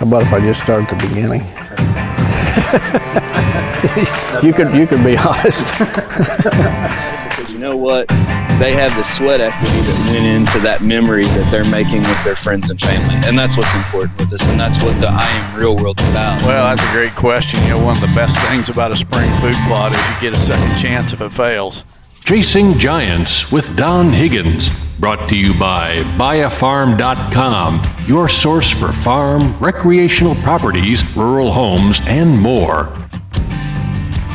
How about if I just start at the beginning? you could be honest. Because you know what? They have the sweat equity that went into that memory that they're making with their friends and family. And that's what's important with this. And that's what the I Am Real world's about. Well, that's a great question. You know, one of the best things about a spring food plot is you get a second chance if it fails. Chasing Giants with Don Higgins. Brought to you by buyafarm.com, your source for farm, recreational properties, rural homes, and more.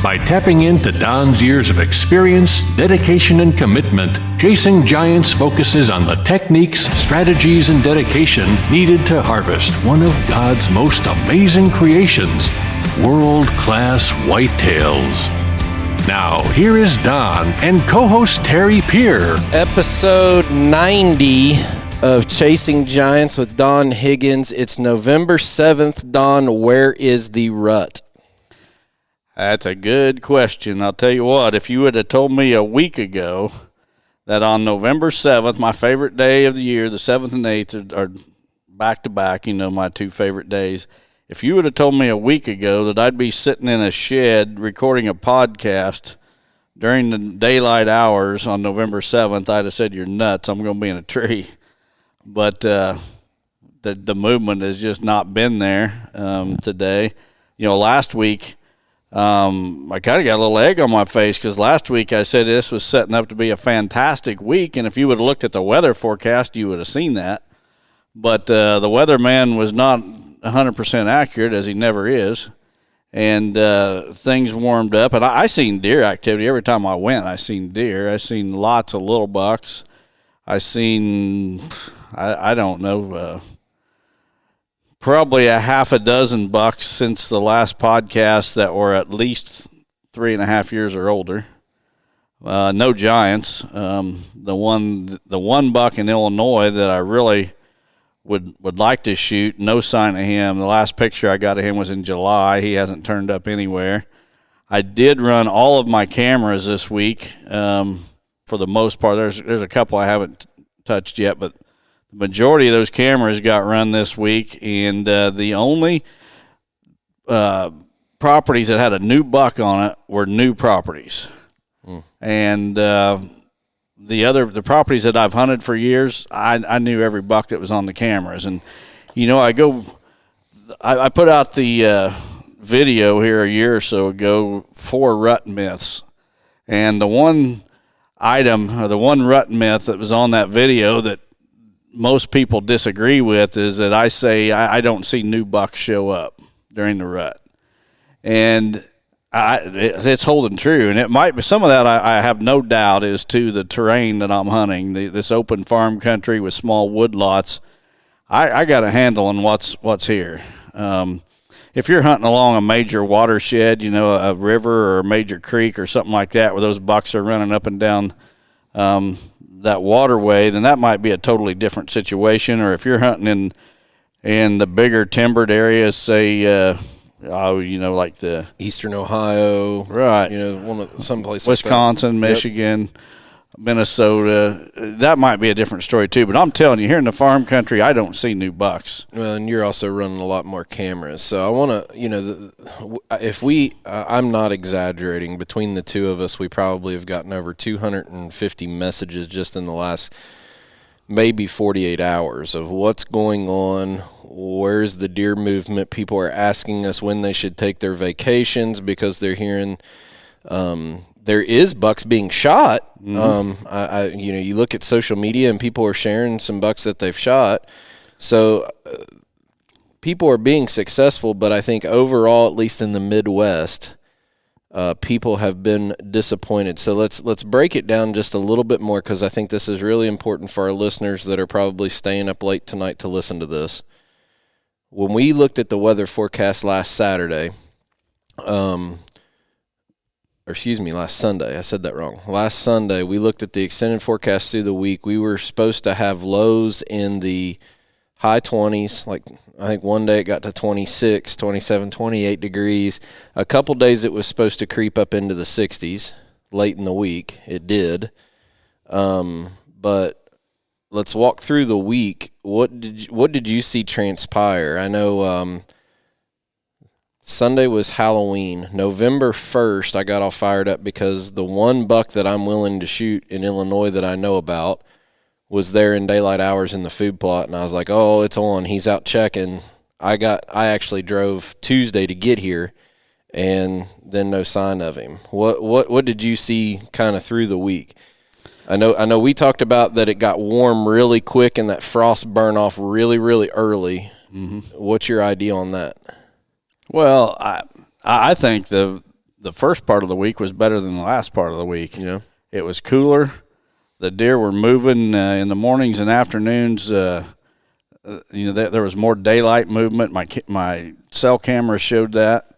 By tapping into Don's years of experience, dedication, and commitment, Chasing Giants focuses on the techniques, strategies, and dedication needed to harvest one of God's most amazing creations, world-class whitetails. Now, here is Don and co-host Terry Peer. Episode 90 of Chasing Giants with Don Higgins. It's November 7th. Don, where is the rut? That's a good question. I'll tell you what, if you would have told me a week ago that on November 7th, my favorite day of the year, the 7th and 8th are back-to-back, you know, my two favorite days. If you would have told me a week ago that I'd be sitting in a shed recording a podcast during the daylight hours on November 7th, I'd have said, you're nuts, I'm going to be in a tree. But the movement has just not been there today. You know, last week, I kind of got a little egg on my face because last week I said this was setting up to be a fantastic week, and if you would have looked at the weather forecast, you would have seen that. But the weatherman was not 100% accurate, as he never is, and things warmed up, and I seen deer activity every time I went. I seen deer. I seen lots of little bucks. I seen I don't know, probably a half a dozen bucks since the last podcast that were at least 3.5 years or older. No giants. The one buck in Illinois that I really would like to shoot, no sign of him. The last picture I got of him was in July. He hasn't turned up anywhere. I did run all of my cameras this week for the most part. There's a couple I haven't touched yet, but the majority of those cameras got run this week, and the only properties that had a new buck on it were new properties. And the properties that I've hunted for years, I knew every buck that was on the cameras. And, you know, I put out the video here a year or so ago, 4 rut myths. And the one item, or the one rut myth that was on that video that most people disagree with is that I say I don't see new bucks show up during the rut. And it's holding true, and it might be some of that. I have no doubt is to the terrain that I'm hunting, this open farm country with small wood lots. I got a handle on what's here. If you're hunting along a major watershed, you know, a river or a major creek or something like that, where those bucks are running up and down that waterway, then that might be a totally different situation. Or if you're hunting in the bigger timbered areas, say. You know, like the Eastern Ohio, right? You know, someplace Wisconsin, like Michigan, yep. Minnesota. That might be a different story too. But I'm telling you, here in the farm country, I don't see new bucks. Well, and you're also running a lot more cameras. So I want to, you know, I'm not exaggerating. Between the two of us, we probably have gotten over 250 messages just in the last maybe 48 hours of what's going on. Where's the deer movement? People are asking us when they should take their vacations because they're hearing there is bucks being shot. Mm-hmm. You look at social media and people are sharing some bucks that they've shot. So people are being successful, but I think overall, at least in the Midwest, people have been disappointed. So let's break it down just a little bit more, because I think this is really important for our listeners that are probably staying up late tonight to listen to this. When we looked at the weather forecast last Sunday, I said that wrong. Last Sunday, we looked at the extended forecast through the week. We were supposed to have lows in the high 20s. Like, I think one day it got to 26, 27, 28 degrees. A couple days it was supposed to creep up into the 60s late in the week. It did. But let's walk through the week. what did you see transpire? I know Sunday was Halloween. November 1st, I got all fired up because the one buck that I'm willing to shoot in Illinois that I know about was there in daylight hours in the food plot, and I was like, oh, it's on. He's out checking. I actually drove Tuesday to get here, and then no sign of him. What did you see kind of through the week? I know we talked about that it got warm really quick and that frost burned off really, really early. Mm-hmm. What's your idea on that? Well, I think the first part of the week was better than the last part of the week. Yeah. It was cooler. The deer were moving in the mornings and afternoons. There was more daylight movement. My cell camera showed that,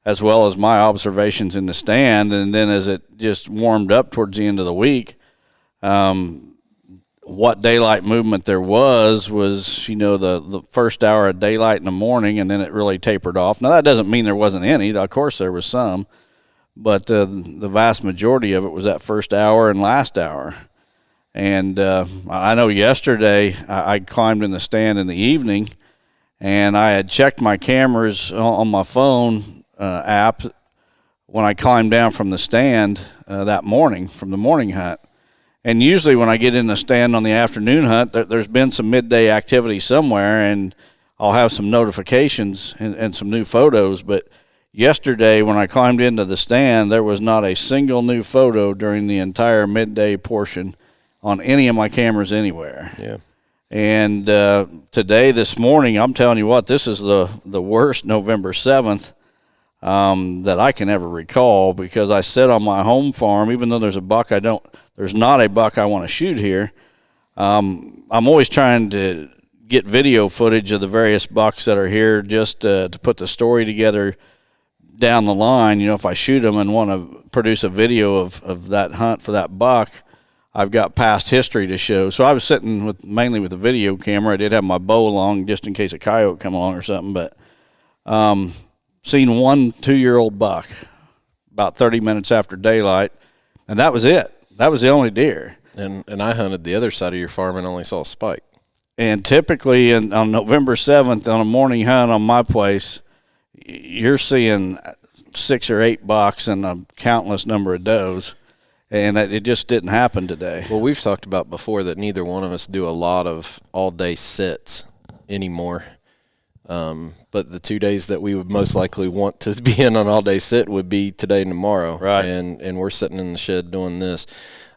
as well as my observations in the stand. And then as it just warmed up towards the end of the week, what daylight movement there was the first hour of daylight in the morning, and then it really tapered off. Now, that doesn't mean there wasn't any. Of course, there was some, but the vast majority of it was that first hour and last hour. And I know yesterday I climbed in the stand in the evening, and I had checked my cameras on my phone app when I climbed down from the stand that morning from the morning hunt. And usually when I get in the stand on the afternoon hunt, there's been some midday activity somewhere, and I'll have some notifications and some new photos. But yesterday when I climbed into the stand, there was not a single new photo during the entire midday portion on any of my cameras anywhere. Yeah. And today, this morning, I'm telling you what, this is the worst November 7th that I can ever recall, because I sit on my home farm, even though there's not a buck I want to shoot here. I'm always trying to get video footage of the various bucks that are here, just to put the story together down the line. If I shoot them and want to produce a video of that hunt for that buck, I've got past history to show. So I was sitting mainly with a video camera. I did have my bow along just in case a coyote come along or something, but seen one 2-year-old buck about 30 minutes after daylight, and that was it. That was the only deer. And I hunted the other side of your farm and only saw a spike. And typically on November 7th on a morning hunt on my place, you're seeing 6 or 8 bucks and a countless number of does. And it just didn't happen today. Well, we've talked about before that neither one of us do a lot of all-day sits anymore. But the 2 days that we would most likely want to be in on all-day sit would be today and tomorrow. Right. And we're sitting in the shed doing this.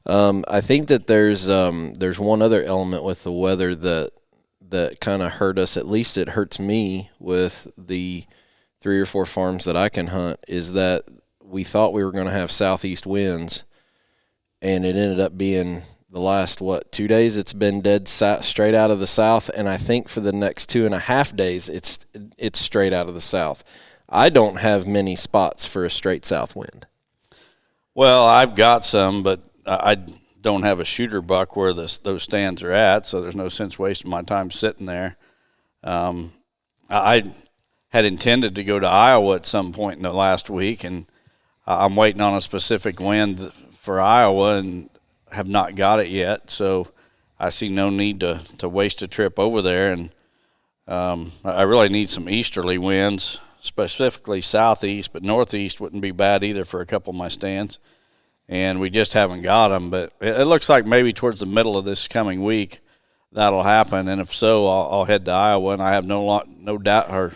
I think that there's one other element with the weather that kind of hurt us. At least it hurts me with the 3 or 4 farms that I can hunt, is that we thought we were going to have southeast winds, and it ended up being the last 2 days it's been dead straight out of the south, and I think for the next 2.5 days it's straight out of the south. I don't have many spots for a straight south wind. Well, I've got some, but I don't have a shooter buck where those stands are at, so there's no sense wasting my time sitting there. I had intended to go to Iowa at some point in the last week, and I'm waiting on a specific wind for Iowa and have not got it yet, so I see no need to waste a trip over there. And I really need some easterly winds, specifically southeast, but northeast wouldn't be bad either for a couple of my stands. And we just haven't got them, but it looks like maybe towards the middle of this coming week that'll happen. And if so, I'll head to Iowa, and I have no doubt or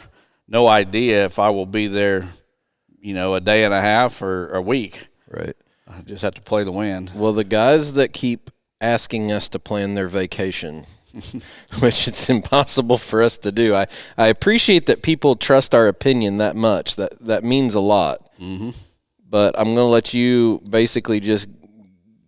no idea if I will be there, a day and a half or a week. Right. I just have to play the wind. Well, the guys that keep asking us to plan their vacation, which it's impossible for us to do. I appreciate that people trust our opinion that much. That means a lot. Mm-hmm. But I'm going to let you basically just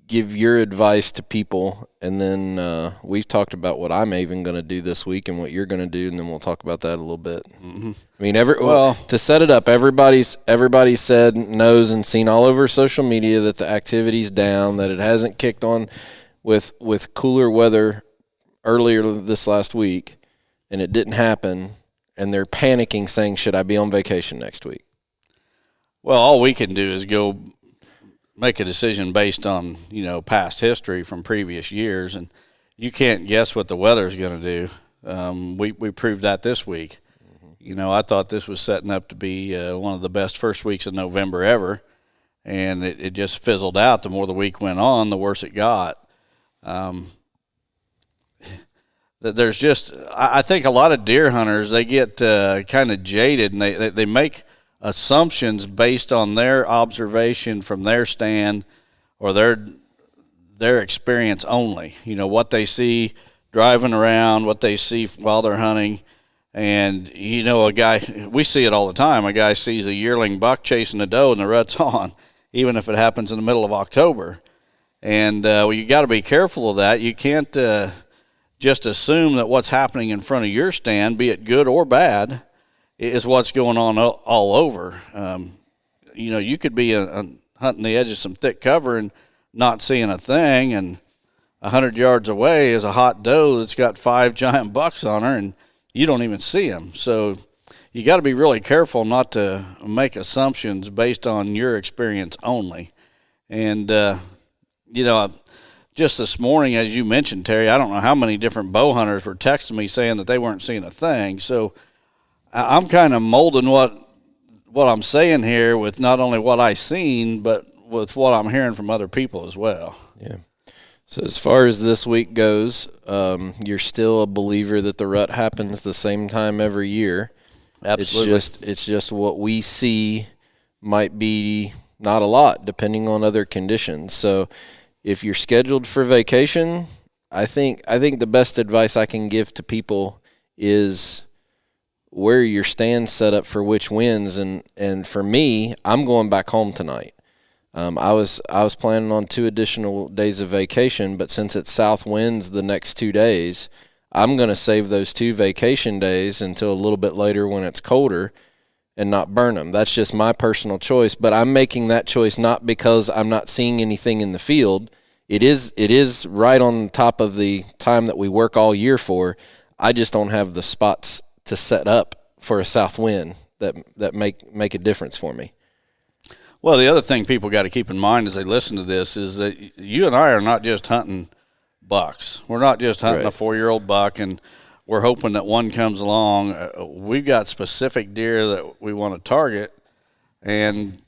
give your advice to people, and then we've talked about what I'm even going to do this week and what you're going to do, and then we'll talk about that a little bit. Mm-hmm. I mean, to set it up, everybody said, knows, and seen all over social media that the activity's down, that it hasn't kicked on with cooler weather earlier this last week, and it didn't happen, and they're panicking, saying, should I be on vacation next week? Well, all we can do is go make a decision based on, past history from previous years, and you can't guess what the weather's going to do. We proved that this week. You know, I thought this was setting up to be one of the best first weeks of November ever, and it just fizzled out. The more the week went on, the worse it got. There's just, I think a lot of deer hunters, they get kind of jaded, and they make assumptions based on their observation from their stand or their experience only. You know, what they see driving around, what they see while they're hunting. And, you know, a guy, we see it all the time. A guy sees a yearling buck chasing a doe and the rut's on, even if it happens in the middle of October. And you got to be careful of that. You can't just assume that what's happening in front of your stand, be it good or bad, is what's going on all over. You know, you could be hunting the edge of some thick cover and not seeing a thing, and 100 yards away is a hot doe that's got 5 giant bucks on her, and you don't even see them. So you got to be really careful not to make assumptions based on your experience only. And, you know, just this morning, as you mentioned, Terry, I don't know how many different bow hunters were texting me saying that they weren't seeing a thing. So I'm kind of molding what I'm saying here with not only what I've seen, but with what I'm hearing from other people as well. Yeah. So as far as this week goes, you're still a believer that the rut happens the same time every year. Absolutely. It's just what we see might be not a lot, depending on other conditions. So if you're scheduled for vacation, I think the best advice I can give to people is where your stand's set up for which winds. And for me, I'm going back home tonight. I was planning on 2 additional days of vacation, but since it's south winds the next 2 days, I'm going to save those 2 vacation days until a little bit later when it's colder and not burn them. That's just my personal choice, but I'm making that choice not because I'm not seeing anything in the field. It is right on top of the time that we work all year for. I just don't have the spots to set up for a south wind that make a difference for me. Well, the other thing people got to keep in mind as they listen to this is that you and I are not just hunting bucks. We're not just hunting Right. a 4-year-old buck and we're hoping that one comes along. We've got specific deer that we want to target, and,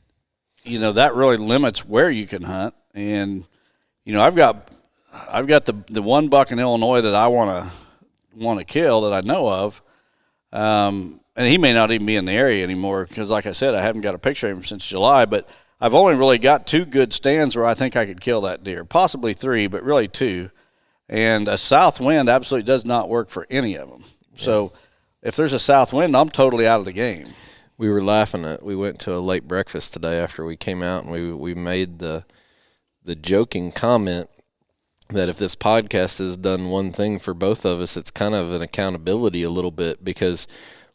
you know, that really limits where you can hunt. And, you know, I've got the one buck in Illinois that I want to kill that I know of. And he may not even be in the area anymore because, like I said, I haven't got a picture of him since July. But I've only really got 2 good stands where I think I could kill that deer. Possibly 3, but really 2. And a south wind absolutely does not work for any of them. Yeah. So if there's a south wind, I'm totally out of the game. We were laughing we went to a late breakfast today after we came out, and we made the joking comment that if this podcast has done one thing for both of us, it's kind of an accountability a little bit, because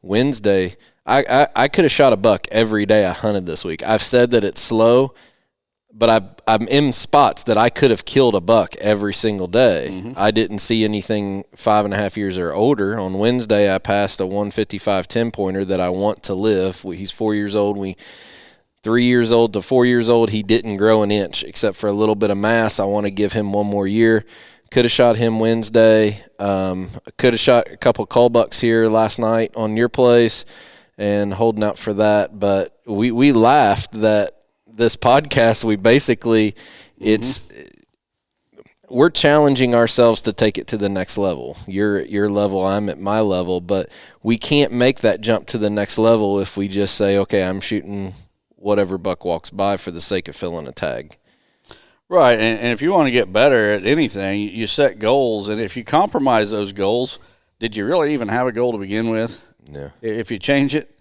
Wednesday, I could have shot a buck every day I hunted this week. I've said that it's slow, but I'm in spots that I could have killed a buck every single day. Mm-hmm. I didn't see anything 5.5 years or older. On Wednesday, I passed a 155 10-pointer that I want to live. He's 4 years old. 3 years old to 4 years old, he didn't grow an inch except for a little bit of mass. I want to give him one more year. Could have shot him Wednesday. Could have shot a couple cull bucks here last night on your place and holding out for that. But we laughed that this podcast, we basically, we're challenging ourselves to take it to the next level. You're at your level, I'm at my level, but we can't make that jump to the next level if we just say, okay, I'm shooting whatever buck walks by for the sake of filling a tag. Right, and if you want to get better at anything, you set goals, and if you compromise those goals, did you really even have a goal to begin with? Yeah. If you change it,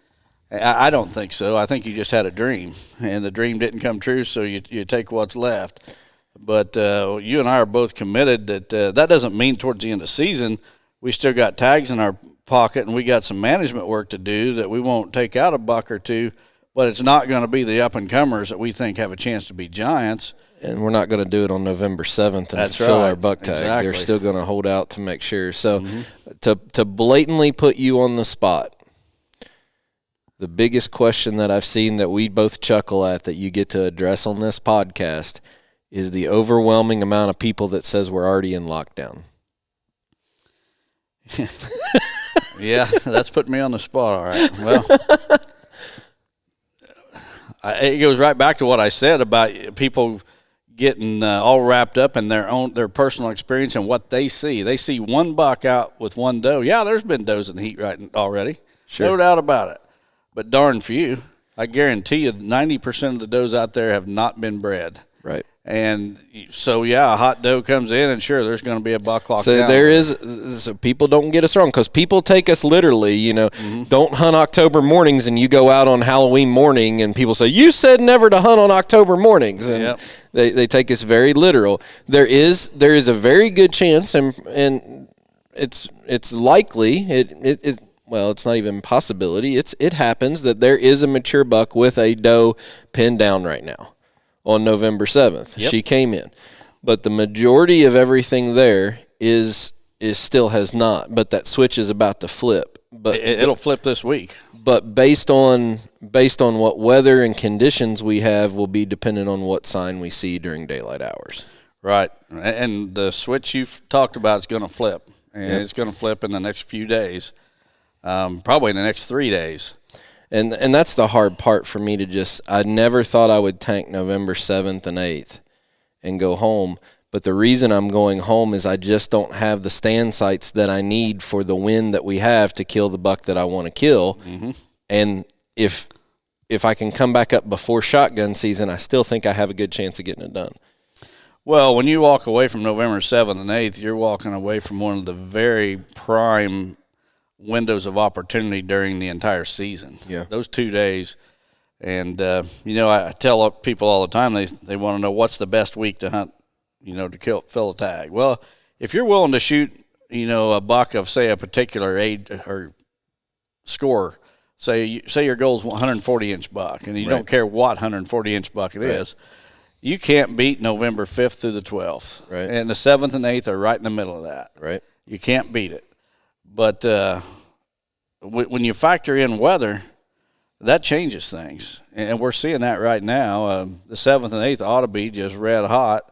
I don't think so. I think you just had a dream, and the dream didn't come true, so you take what's left. But you and I are both committed that that doesn't mean towards the end of the season we still got tags in our pocket and we got some management work to do, that we won't take out a buck or two, but it's not going to be the up-and-comers that we think have a chance to be giants. And we're not going to do it on November 7th and fill our buck tag. Exactly. They're still going to hold out to make sure. So to blatantly put you on the spot, the biggest question that I've seen that we both chuckle at that you get to address on this podcast is the overwhelming amount of people that says we're already in lockdown. Yeah, that's putting me on the spot. All right. Well, it goes right back to what I said about people getting all wrapped up in their personal experience and what they see. They see one buck out with one doe. Yeah, there's been does in the heat right already. Sure. No doubt about it. But darn few. I guarantee you 90% of the does out there have not been bred. Right. And so, yeah, a hot doe comes in, and sure, there's going to be a buck locked down. So there is, so people don't get us wrong, because people take us literally, you know, don't hunt October mornings, and you go out on Halloween morning, and people say, you said never to hunt on October mornings. And they take us very literal. There is a very good chance, and it's likely, well, it's not even a possibility. It happens that there is a mature buck with a doe pinned down right now on November 7th. Yep. She came in. But the majority of everything there is still has not. But that switch is about to flip. But it'll flip this week. But based on what weather and conditions we have will be dependent on what sign we see during daylight hours. Right. And the switch you've talked about is going to flip. And it's going to flip in the next few days. Probably in the next 3 days. And that's the hard part for me I never thought I would tank November 7th and 8th and go home. But the reason I'm going home is I just don't have the stand sites that I need for the wind that we have to kill the buck that I want to kill. Mm-hmm. And if I can come back up before shotgun season, I still think I have a good chance of getting it done. Well, when you walk away from November 7th and 8th, you're walking away from one of the very prime windows of opportunity during the entire season. Yeah, those 2 days. And I tell people all the time, they want to know what's the best week to hunt, to fill a tag. Well, if you're willing to shoot a buck of, say, a particular age or score, say your goal is 140-inch buck, and you don't care what 140-inch buck it is, you can't beat November 5th through the 12th. Right. And the 7th and 8th are right in the middle of that. Right. You can't beat it. But when you factor in weather, that changes things. And we're seeing that right now. The 7th and 8th ought to be just red hot.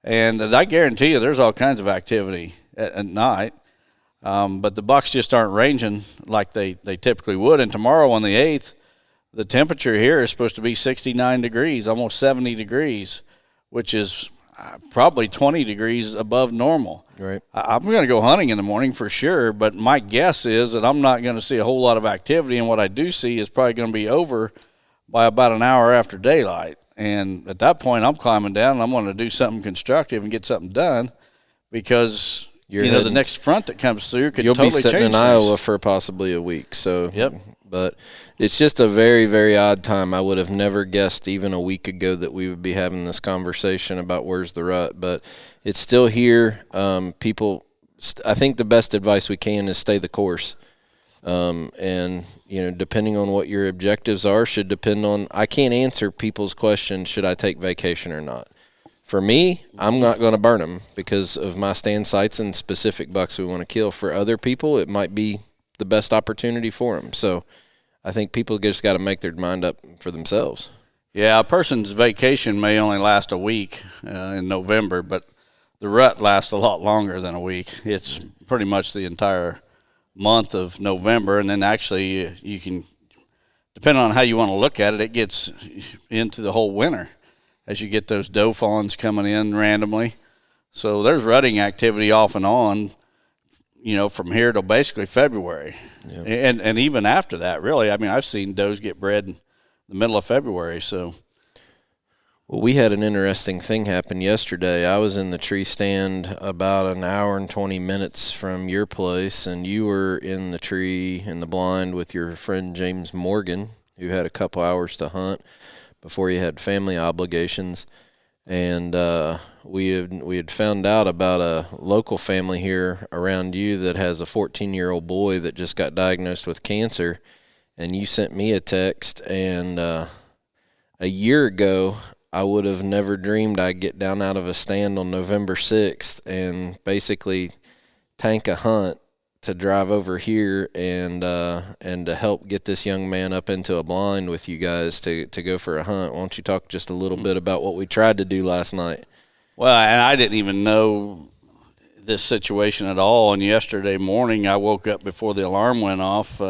And I guarantee you there's all kinds of activity at night. But the bucks just aren't ranging like they typically would. And tomorrow on the 8th, the temperature here is supposed to be 69 degrees, almost 70 degrees, which is probably 20 degrees above normal. Right. I'm going to go hunting in the morning for sure, but my guess is that I'm not going to see a whole lot of activity, and what I do see is probably going to be over by about an hour after daylight. And at that point, I'm climbing down, and I'm going to do something constructive and get something done, because the next front that comes through could totally change things. You'll be sitting in Iowa for possibly a week. So But it's just a very, very odd time. I would have never guessed even a week ago that we would be having this conversation about where's the rut. But it's still here. I think the best advice we can is stay the course. And, depending on what your objectives are should depend on – I can't answer people's question, should I take vacation or not. For me, I'm not going to burn them because of my stand sites and specific bucks we want to kill. For other people, it might be the best opportunity for them. So I think people just got to make their mind up for themselves. Yeah, a person's vacation may only last a week in November, but the rut lasts a lot longer than a week. It's pretty much the entire month of November, and then actually you can, depending on how you want to look at it, it gets into the whole winter as you get those doe fawns coming in randomly. So there's rutting activity off and on, from here till basically February. Yep. And even after that, really. I mean, I've seen does get bred in the middle of February. So, well, we had an interesting thing happen yesterday. I was in the tree stand about an hour and 20 minutes from your place, and you were in the tree in the blind with your friend James Morgan, who had a couple hours to hunt before he had family obligations. And we had found out about a local family here around you that has a 14-year-old boy that just got diagnosed with cancer. And you sent me a text, and a year ago I would have never dreamed I'd get down out of a stand on November 6th and basically tank a hunt to drive over here and to help get this young man up into a blind with you guys to go for a hunt. Why don't you talk just a little bit about what we tried to do last night? Well, and I didn't even know this situation at all. And yesterday morning, I woke up before the alarm went off,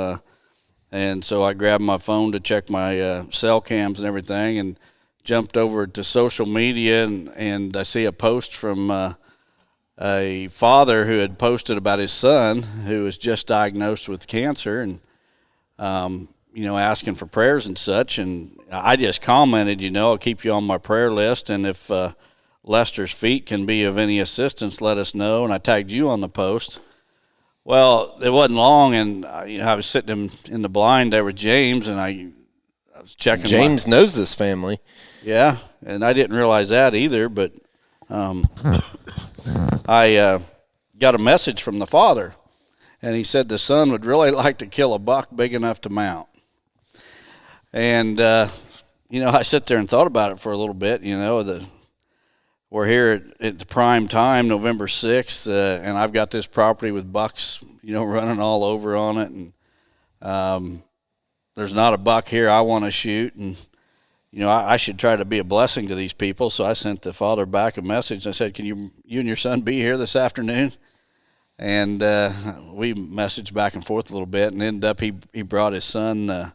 and so I grabbed my phone to check my cell cams and everything, and jumped over to social media, and I see a post from a father who had posted about his son who was just diagnosed with cancer, and asking for prayers and such. And I just commented, I'll keep you on my prayer list, and if Lester's feet can be of any assistance, let us know. And I tagged you on the post. Well, it wasn't long, and I was sitting in the blind there with James, and I was checking. James knows this family. Yeah, and I didn't realize that either, but I got a message from the father, and he said the son would really like to kill a buck big enough to mount. And, I sit there and thought about it for a little bit. We're here at the prime time, November 6th, and I've got this property with bucks, running all over on it. And there's not a buck here I want to shoot. And, I should try to be a blessing to these people. So I sent the father back a message. I said, can you and your son be here this afternoon? And we messaged back and forth a little bit, and ended up he brought his son,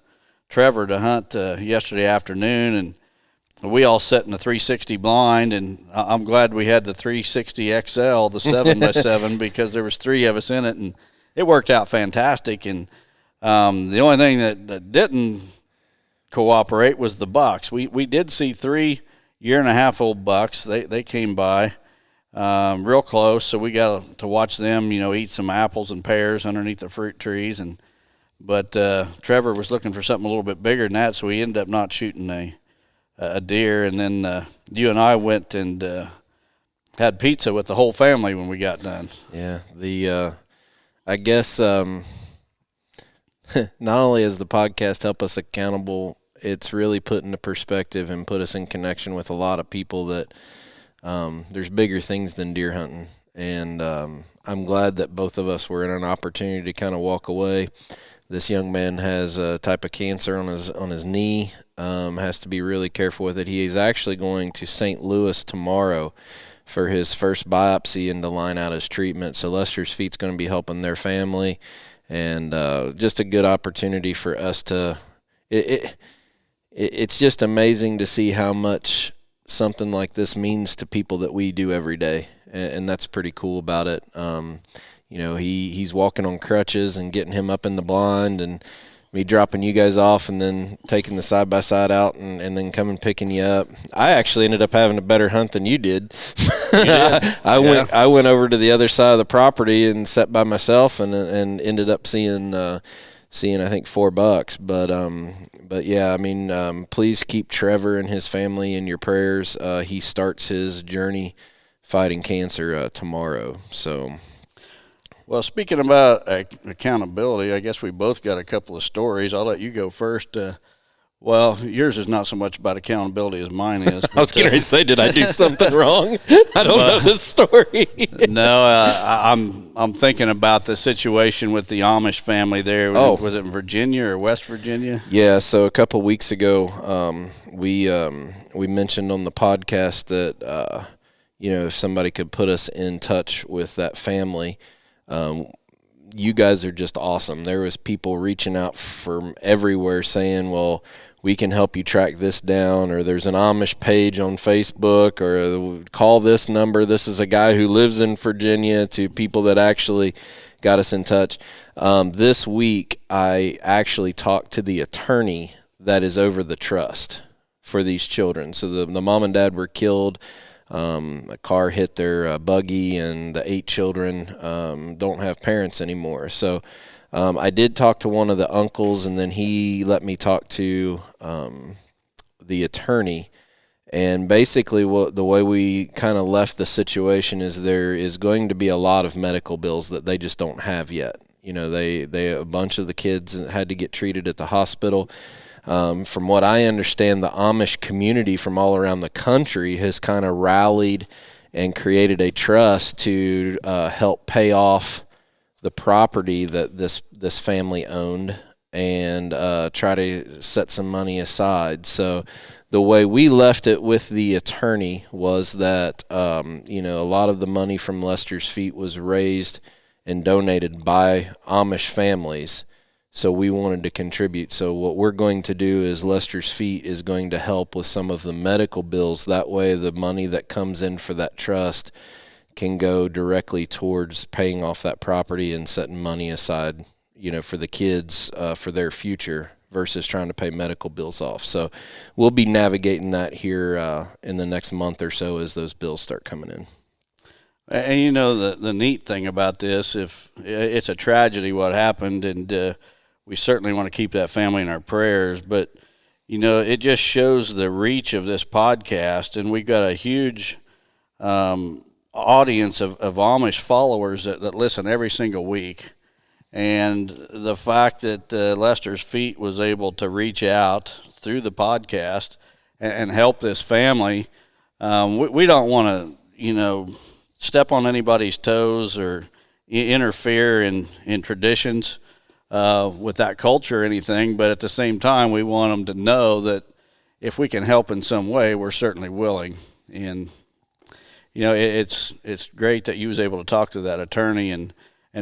Trevor, to hunt yesterday afternoon. And we all sat in the 360 blind, and I'm glad we had the 360 XL, the 7x7, because there was three of us in it, and it worked out fantastic. And the only thing that didn't cooperate was the bucks. We did see 3 year-and-a-half-old bucks. They came by real close, so we got to watch them, eat some apples and pears underneath the fruit trees. But Trevor was looking for something a little bit bigger than that, so we ended up not shooting a deer. And then you and I went and had pizza with the whole family when we got done. Yeah, I guess not only has the podcast helped us accountable, it's really put into perspective and put us in connection with a lot of people that there's bigger things than deer hunting. And I'm glad that both of us were in an opportunity to kind of walk away. This young man has a type of cancer on his knee, has to be really careful with it. He is actually going to St. Louis tomorrow for his first biopsy and to line out his treatment. So Lester's Feet's going to be helping their family, and just a good opportunity for us to it's just amazing to see how much something like this means to people that we do every day, and that's pretty cool about it. He's walking on crutches, and getting him up in the blind, and me dropping you guys off, and then taking the side-by-side out, and then coming picking you up. I actually ended up having a better hunt than you did. You did? I went over to the other side of the property and sat by myself, and ended up seeing I think 4 bucks. But yeah, please keep Trevor and his family in your prayers. He starts his journey fighting cancer tomorrow. So. Well, speaking about accountability, I guess we both got a couple of stories. I'll let you go first. Well, yours is not so much about accountability as mine is. I was going to say, did I do something wrong? I don't know this story. No, I'm thinking about the situation with the Amish family there. Was it in Virginia or West Virginia? Yeah, so a couple of weeks ago, we mentioned on the podcast that if somebody could put us in touch with that family. You guys are just awesome. There was people reaching out from everywhere saying, well, we can help you track this down, or there's an Amish page on Facebook, or call this number. This is a guy who lives in Virginia, to people that actually got us in touch. This week, I actually talked to the attorney that is over the trust for these children. So the mom and dad were killed. A car hit their buggy, and the 8 children don't have parents anymore. So I did talk to one of the uncles, and then he let me talk to the attorney. And basically the way we kind of left the situation is there is going to be a lot of medical bills that they just don't have yet. A bunch of the kids had to get treated at the hospital. From what I understand, the Amish community from all around the country has kind of rallied and created a trust to help pay off the property that this family owned. and try to set some money aside. So the way we left it with the attorney was that, a lot of the money from Lester's Feet was raised and donated by Amish families. So we wanted to contribute. So what we're going to do is Lester's Feet is going to help with some of the medical bills. That way the money that comes in for that trust can go directly towards paying off that property and setting money aside, for the kids, for their future, versus trying to pay medical bills off. So we'll be navigating that here in the next month or so as those bills start coming in. And the neat thing about this, if it's a tragedy what happened, and we certainly want to keep that family in our prayers, but it just shows the reach of this podcast, and we've got a huge audience of Amish followers that listen every single week. And the fact that Lester's Feet was able to reach out through the podcast and help this family, we don't want to, step on anybody's toes or interfere in traditions with that culture or anything. But at the same time, we want them to know that if we can help in some way, we're certainly willing. And, it's great that you was able to talk to that attorney and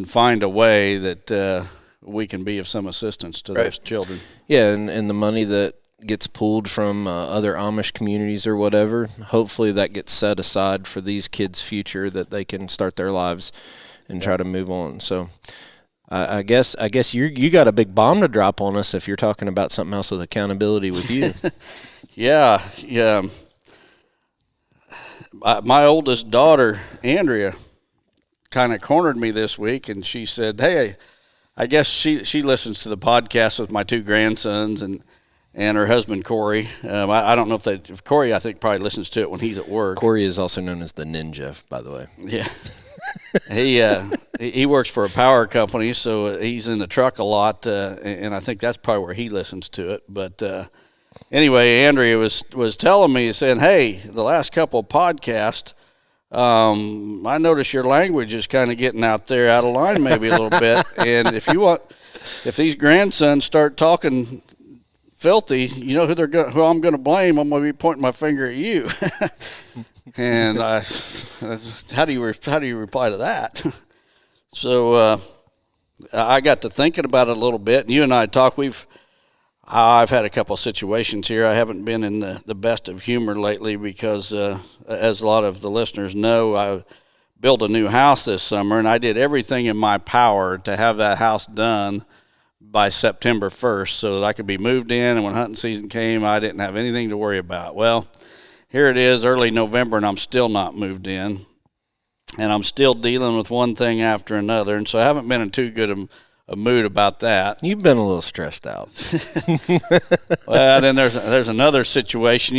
find a way that we can be of some assistance to those children. Yeah, and the money that gets pulled from other Amish communities or whatever, hopefully that gets set aside for these kids' future, that they can start their lives and try to move on. So I guess you got a big bomb to drop on us if you're talking about something else with accountability with you. Yeah. My oldest daughter, Andrea, kind of cornered me this week, and she said, hey, I guess she listens to the podcast with my two grandsons and her husband, Corey. I don't know if Corey, I think, probably listens to it when he's at work. Corey is also known as the Ninja, by the way. Yeah. He works for a power company, so he's in the truck a lot, and I think that's probably where he listens to it. But anyway, Andrea was telling me, saying, hey, the last couple of podcasts, I notice your language is kind of getting out of line maybe a little bit. And if these grandsons start talking filthy, who I'm going to blame. I'm going to be pointing my finger at you. And how do you reply to that? So I got to thinking about it a little bit, and you and I talked. I've had a couple of situations here. I haven't been in the best of humor lately because, as a lot of the listeners know, I built a new house this summer, and I did everything in my power to have that house done by September 1st so that I could be moved in, and when hunting season came, I didn't have anything to worry about. Well, here it is, early November, and I'm still not moved in, and I'm still dealing with one thing after another, and so I haven't been in too good a mood about that. You've been a little stressed out. Well, then there's another situation.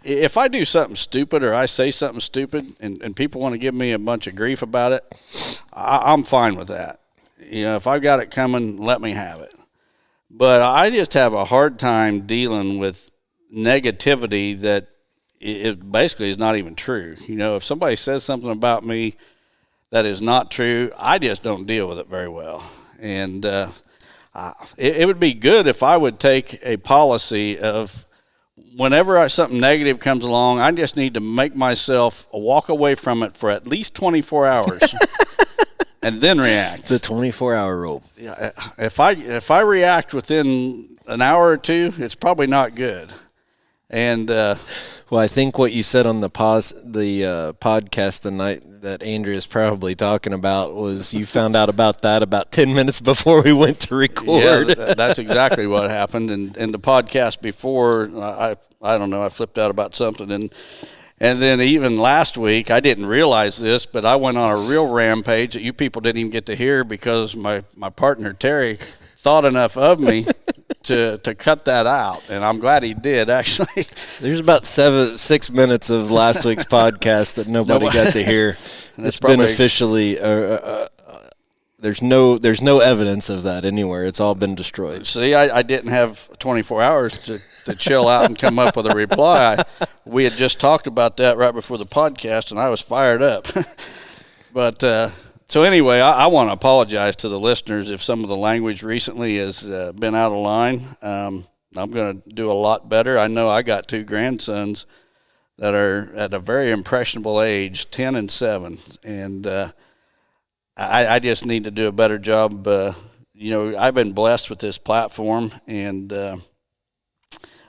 If I do something stupid or I say something stupid and people want to give me a bunch of grief about it, I'm fine with that. If I got it coming, let me have it. But I just have a hard time dealing with negativity that it basically is not even true. If somebody says something about me that is not true, I just don't deal with it very well. And it would be good if I would take a policy of whenever something negative comes along, I just need to make myself walk away from it for at least 24 hours and then react. The 24-hour rule. Yeah, if I react within an hour or two, it's probably not good. And well, I think what you said on the podcast the night that Andrea's probably talking about was you found out about that about 10 minutes before we went to record. Yeah, that's exactly what happened. And the podcast before, I don't know, I flipped out about something. And then even last week, I didn't realize this, but I went on a real rampage that you people didn't even get to hear because my partner, Terry, thought enough of me to cut that out, and I'm glad he did, actually. There's about 6 minutes of last week's podcast that nobody got to hear. It's been officially there's no evidence of that anywhere. It's all been destroyed. See, I didn't have 24 hours to chill out and come up with a reply. We had just talked about that right before the podcast, and I was fired up. But So anyway, I want to apologize to the listeners if some of the language recently has been out of line. I'm going to do a lot better. I know I got 2 grandsons that are at a very impressionable age, 10 and 7, and I just need to do a better job. I've been blessed with this platform, and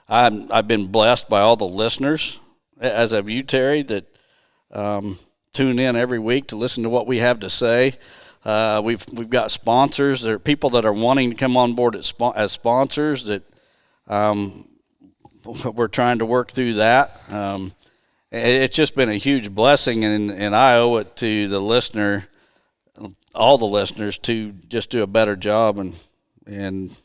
I've been blessed by all the listeners, as have you, Terry, that tune in every week to listen to what we have to say. We've got sponsors. There are people that are wanting to come on board as sponsors that we're trying to work through that. It's just been a huge blessing, and I owe it to the listener, all the listeners, to just do a better job. And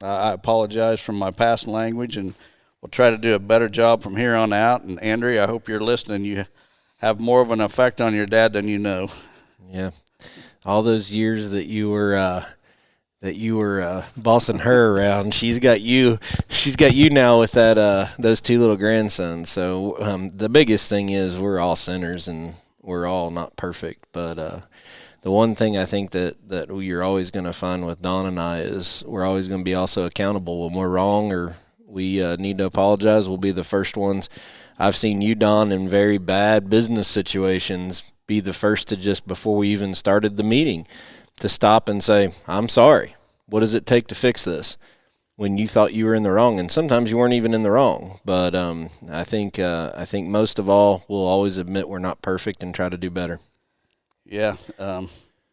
I apologize for my past language, and we'll try to do a better job from here on out. And Andrea, I hope you're listening. You have more of an effect on your dad than you know. Yeah, all those years that you were bossing her around, she's got you now with that those 2 little grandsons. So the biggest thing is we're all sinners and we're all not perfect, but the one thing I think that you're always going to find with Don and I is we're always going to be also accountable when we're wrong or we need to apologize. We'll be the first ones. I've seen you, Don, in very bad business situations, be the first to, just before we even started the meeting, to stop and say, I'm sorry. What does it take to fix this? When you thought you were in the wrong, and sometimes you weren't even in the wrong. But I think most of all, we'll always admit we're not perfect and try to do better. Yeah,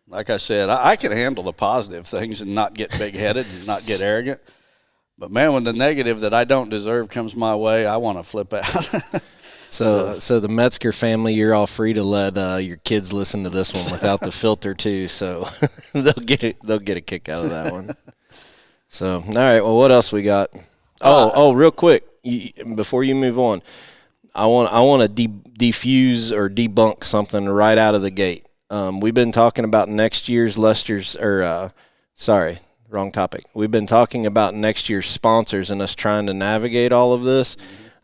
like I said, I can handle the positive things and not get big-headed and not get arrogant. But, man, when the negative that I don't deserve comes my way, I want to flip out. So the Metzger family, you're all free to let your kids listen to this one without the filter too. So they'll get a kick out of that one. So, all right, well, what else we got? Real quick, before you move on, I want to defuse or debunk something right out of the gate. We've been talking about next year's wrong topic. We've been talking about next year's sponsors and us trying to navigate all of this.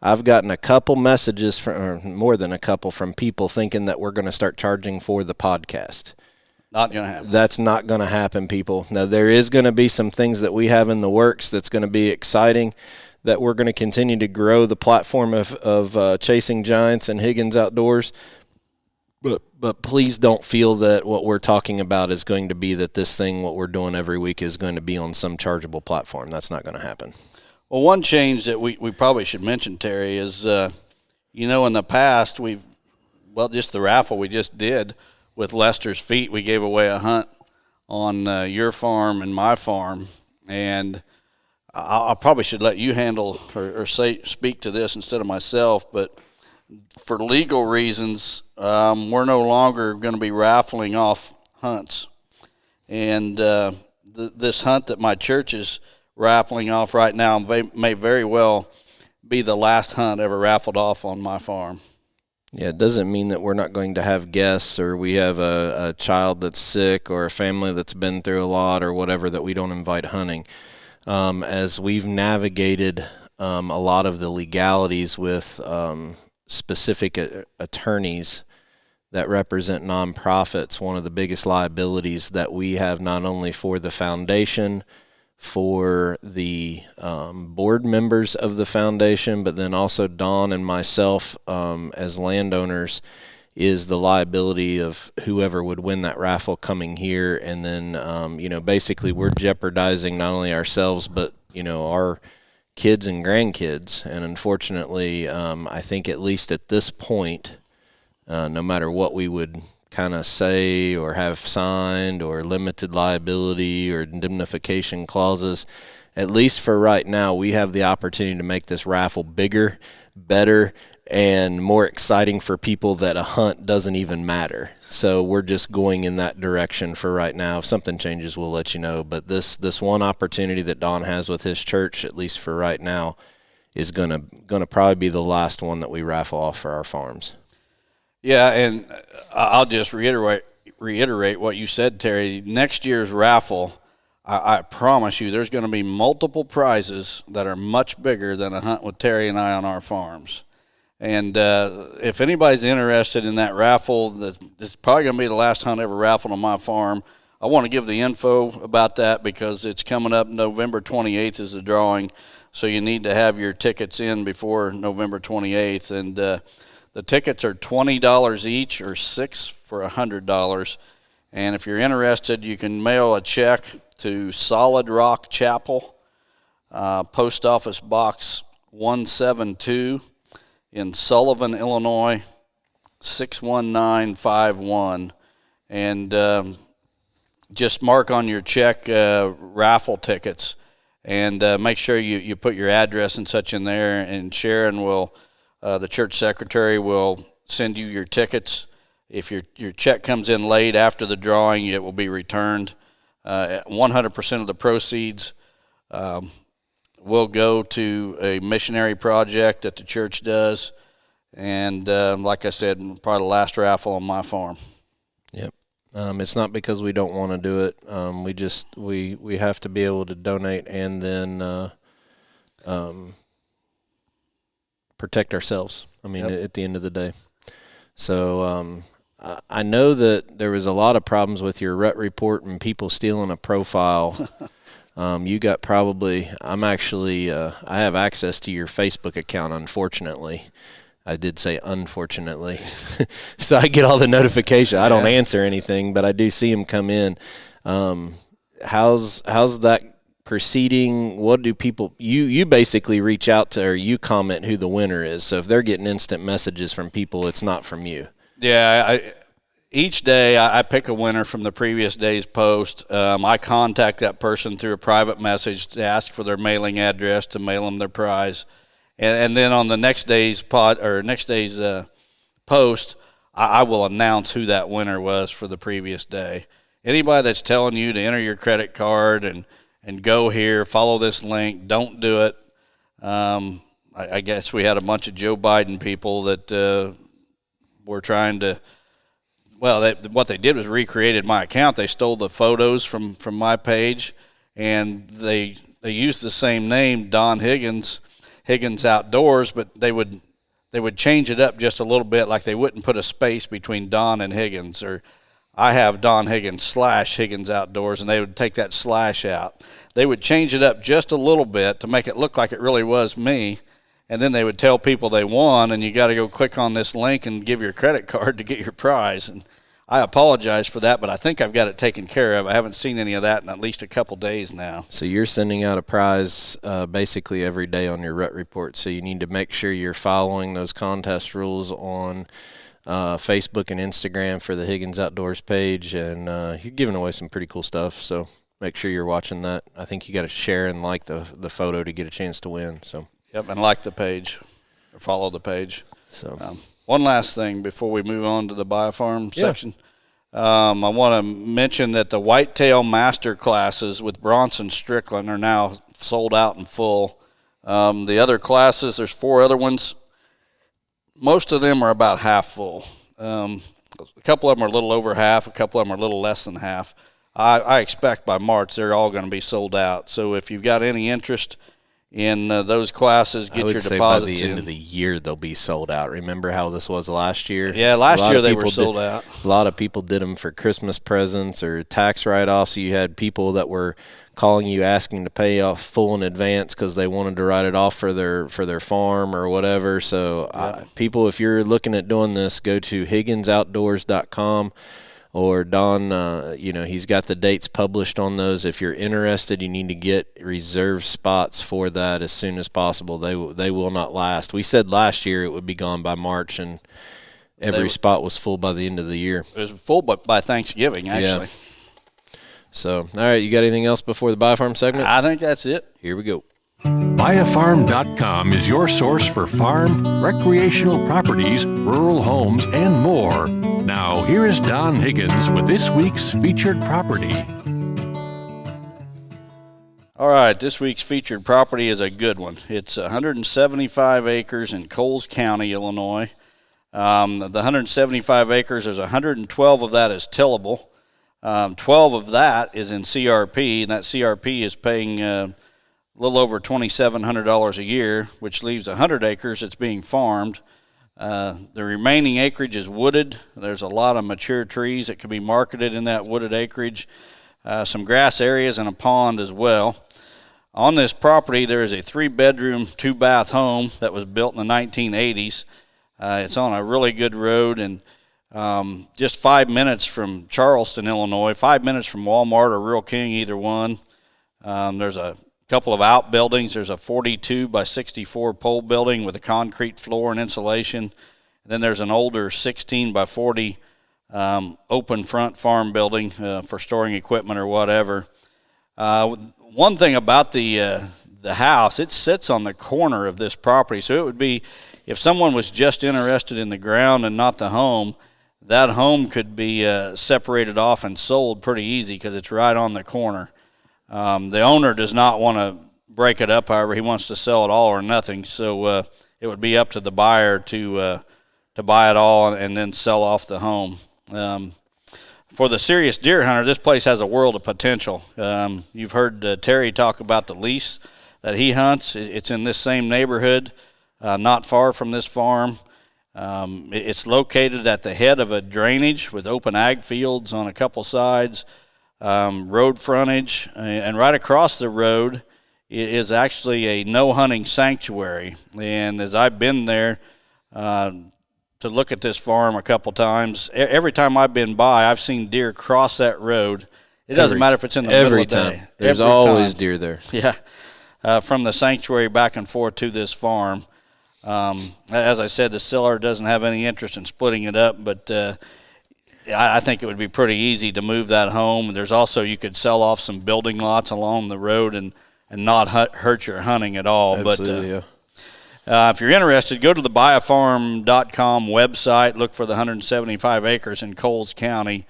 I've gotten a couple messages or more than a couple, from people thinking that we're going to start charging for the podcast. Not going to happen. That's not going to happen, people. Now, there is going to be some things that we have in the works that's going to be exciting, that we're going to continue to grow the platform of Chasing Giants and Higgins Outdoors. But please don't feel that what we're talking about is going to be that this thing, what we're doing every week, is going to be on some chargeable platform. That's not going to happen. Well, one change that we probably should mention, Terry, is, in the past, just the raffle we just did with Lester's Feet, we gave away a hunt on your farm and my farm. And I probably should let you handle or speak to this instead of myself, but for legal reasons, we're no longer going to be raffling off hunts. And this hunt that my church is raffling off right now may very well be the last hunt ever raffled off on my farm. Yeah, it doesn't mean that we're not going to have guests, or we have a child that's sick, or a family that's been through a lot, or whatever, that we don't invite hunting. As we've navigated a lot of the legalities with specific attorneys that represent nonprofits, one of the biggest liabilities that we have, not only for the foundation, for the board members of the foundation, but then also Don and myself as landowners, is the liability of whoever would win that raffle coming here. And then, basically we're jeopardizing not only ourselves, but, our kids and grandkids. And unfortunately, I think at least at this point, no matter what we would kind of say or have signed, or limited liability or indemnification clauses, at least for right now, we have the opportunity to make this raffle bigger, better, and more exciting for people that a hunt doesn't even matter. So we're just going in that direction for right now. If something changes, we'll let you know. But this one opportunity that Don has with his church, at least for right now, is gonna probably be the last one that we raffle off for our farms. Yeah, and I'll just reiterate what you said, Terry. Next year's raffle, I promise you, there's going to be multiple prizes that are much bigger than a hunt with Terry and I on our farms. And if anybody's interested in that raffle, this is probably going to be the last hunt ever raffled on my farm. I want to give the info about that because it's coming up. November 28th is the drawing, so you need to have your tickets in before November 28th. And the tickets are $20 each, or $6 for $100. And if you're interested, you can mail a check to Solid Rock Chapel, Post Office Box 172 in Sullivan, Illinois, 61951. And just mark on your check raffle tickets, and make sure you put your address and such in there, and Sharon will, the church secretary, will send you your tickets. If your check comes in late after the drawing, it will be returned. 100% of the proceeds will go to a missionary project that the church does, and like I said, probably the last raffle on my farm. Yep. It's not because we don't want to do it. We have to be able to donate and then protect ourselves. I mean, Yep. at the end of the day. So I know that there was a lot of problems with your RUT report and people stealing a profile. You got probably. I'm actually. I have access to your Facebook account. Unfortunately. I did say unfortunately. So I get all the notifications. I don't answer anything, but I do see them come in. How's that proceeding? What do people you basically reach out to, or you comment who the winner is. So if they're getting instant messages from people, it's not from you. Yeah, each day I pick a winner from the previous day's post. I contact that person through a private message to ask for their mailing address to mail them their prize. And then on the next day's post, I will announce who that winner was for the previous day. Anybody that's telling you to enter your credit card and go here, follow this link, don't do it. I guess we had a bunch of Joe Biden people that were trying to. Well, what they did was recreated my account. They stole the photos from my page, and they used the same name, Don Higgins Outdoors, but they would change it up just a little bit, like they wouldn't put a space between Don and Higgins, or I have Don Higgins / Higgins Outdoors, and they would take that slash out. They would change it up just a little bit to make it look like it really was me, and then they would tell people they won, and you got to go click on this link and give your credit card to get your prize. And I apologize for that, but I think I've got it taken care of. I haven't seen any of that in at least a couple days now. So you're sending out a prize basically every day on your RUT report. So you need to make sure you're following those contest rules on Facebook and Instagram for the Higgins Outdoors page. And you're giving away some pretty cool stuff. So make sure you're watching that. I think you got to share and like the photo to get a chance to win. So yep, and like the page or follow the page. So one last thing before we move on to the Biofarm section. I want to mention that the Whitetail Master classes with Bronson Strickland are now sold out and full. The other classes, there's 4 other ones. Most of them are about half full. A couple of them are a little over half. A couple of them are a little less than half. I expect by March they're all going to be sold out. So if you've got any interest in those classes, get your deposits in. I would say by the end of the year they'll be sold out. Remember how this was last year? Yeah, last year they were sold out. A lot of people did them for Christmas presents or tax write-offs. You had people that were calling you asking to pay off full in advance because they wanted to write it off for their farm or whatever. So people, if you're looking at doing this, go to HigginsOutdoors.com. Or Don, he's got the dates published on those. If you're interested, you need to get reserved spots for that as soon as possible. They will not last. We said last year it would be gone by March, and every spot was full by the end of the year. It was full by Thanksgiving, actually. Yeah. So, all right, you got anything else before the Biofarm segment? I think that's it. Here we go. Biofarm.com is your source for farm, recreational properties, rural homes, and more. Now, here is Don Higgins with this week's featured property. All right, this week's featured property is a good one. It's 175 acres in Coles County, Illinois. The 175 acres, there's 112 of that is tillable. 12 of that is in CRP, and that CRP is paying a little over $2,700 a year, which leaves 100 acres that's being farmed. The remaining acreage is wooded. There's a lot of mature trees that can be marketed in that wooded acreage. Some grass areas and a pond as well. On this property, there is a 3-bedroom, 2-bath home that was built in the 1980s. It's on a really good road, and just 5 minutes from Charleston, Illinois, 5 minutes from Walmart or Rural King, either one. There's a couple of outbuildings. There's a 42 by 64 pole building with a concrete floor and insulation. And then there's an older 16 by 40 open front farm building for storing equipment or whatever. One thing about the house, it sits on the corner of this property, so it would be, if someone was just interested in the ground and not the home, that home could be separated off and sold pretty easy because it's right on the corner. The owner does not want to break it up, however. He wants to sell it all or nothing, so it would be up to the buyer to buy it all and then sell off the home. For the serious deer hunter, this place has a world of potential. You've heard Terry talk about the lease that he hunts. It's in this same neighborhood, not far from this farm. It's located at the head of a drainage with open ag fields on a couple sides, road frontage, and right across the road is actually a no-hunting sanctuary. And as I've been there to look at this farm a couple times, every time I've been by, I've seen deer cross that road. It doesn't matter if it's in the middle of the day. There's always deer there. Yeah, from the sanctuary back and forth to this farm. As I said, the seller doesn't have any interest in splitting it up, but I think it would be pretty easy to move that home. There's also, you could sell off some building lots along the road and not hurt your hunting at all. Absolutely, yeah. If you're interested, go to the buyafarm.com website, look for the 175 acres in Coles County.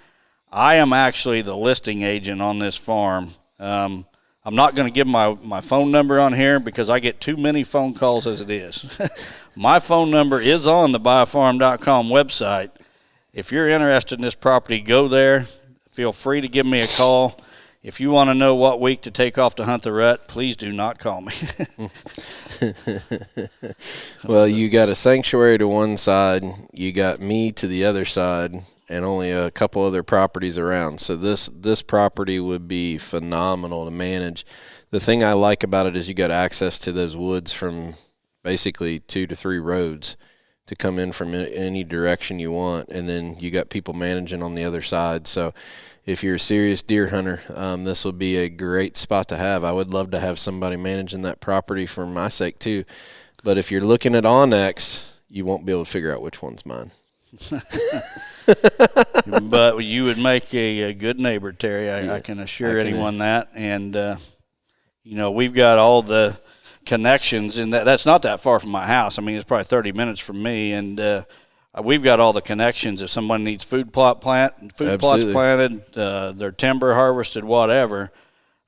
I am actually the listing agent on this farm. I'm not going to give my phone number on here because I get too many phone calls as it is. My phone number is on the buyafarm.com website. If you're interested in this property, go there. Feel free to give me a call. If you want to know what week to take off to hunt the rut, please do not call me. Well, you got a sanctuary to one side, you got me to the other side, and only a couple other properties around. So this property would be phenomenal to manage. The thing I like about it is you got access to those woods from basically 2 to 3 roads to come in from any direction you want, and then you got people managing on the other side. So if you're a serious deer hunter, this would be a great spot to have. I would love to have somebody managing that property for my sake too. But if you're looking at Onyx, you won't be able to figure out which one's mine. But you would make a good neighbor, Terry. I can assure anyone that. And, we've got all the connections, and that's not that far from my house. I mean, it's probably 30 minutes from me, and we've got all the connections. If someone needs food plots planted, their timber harvested, whatever,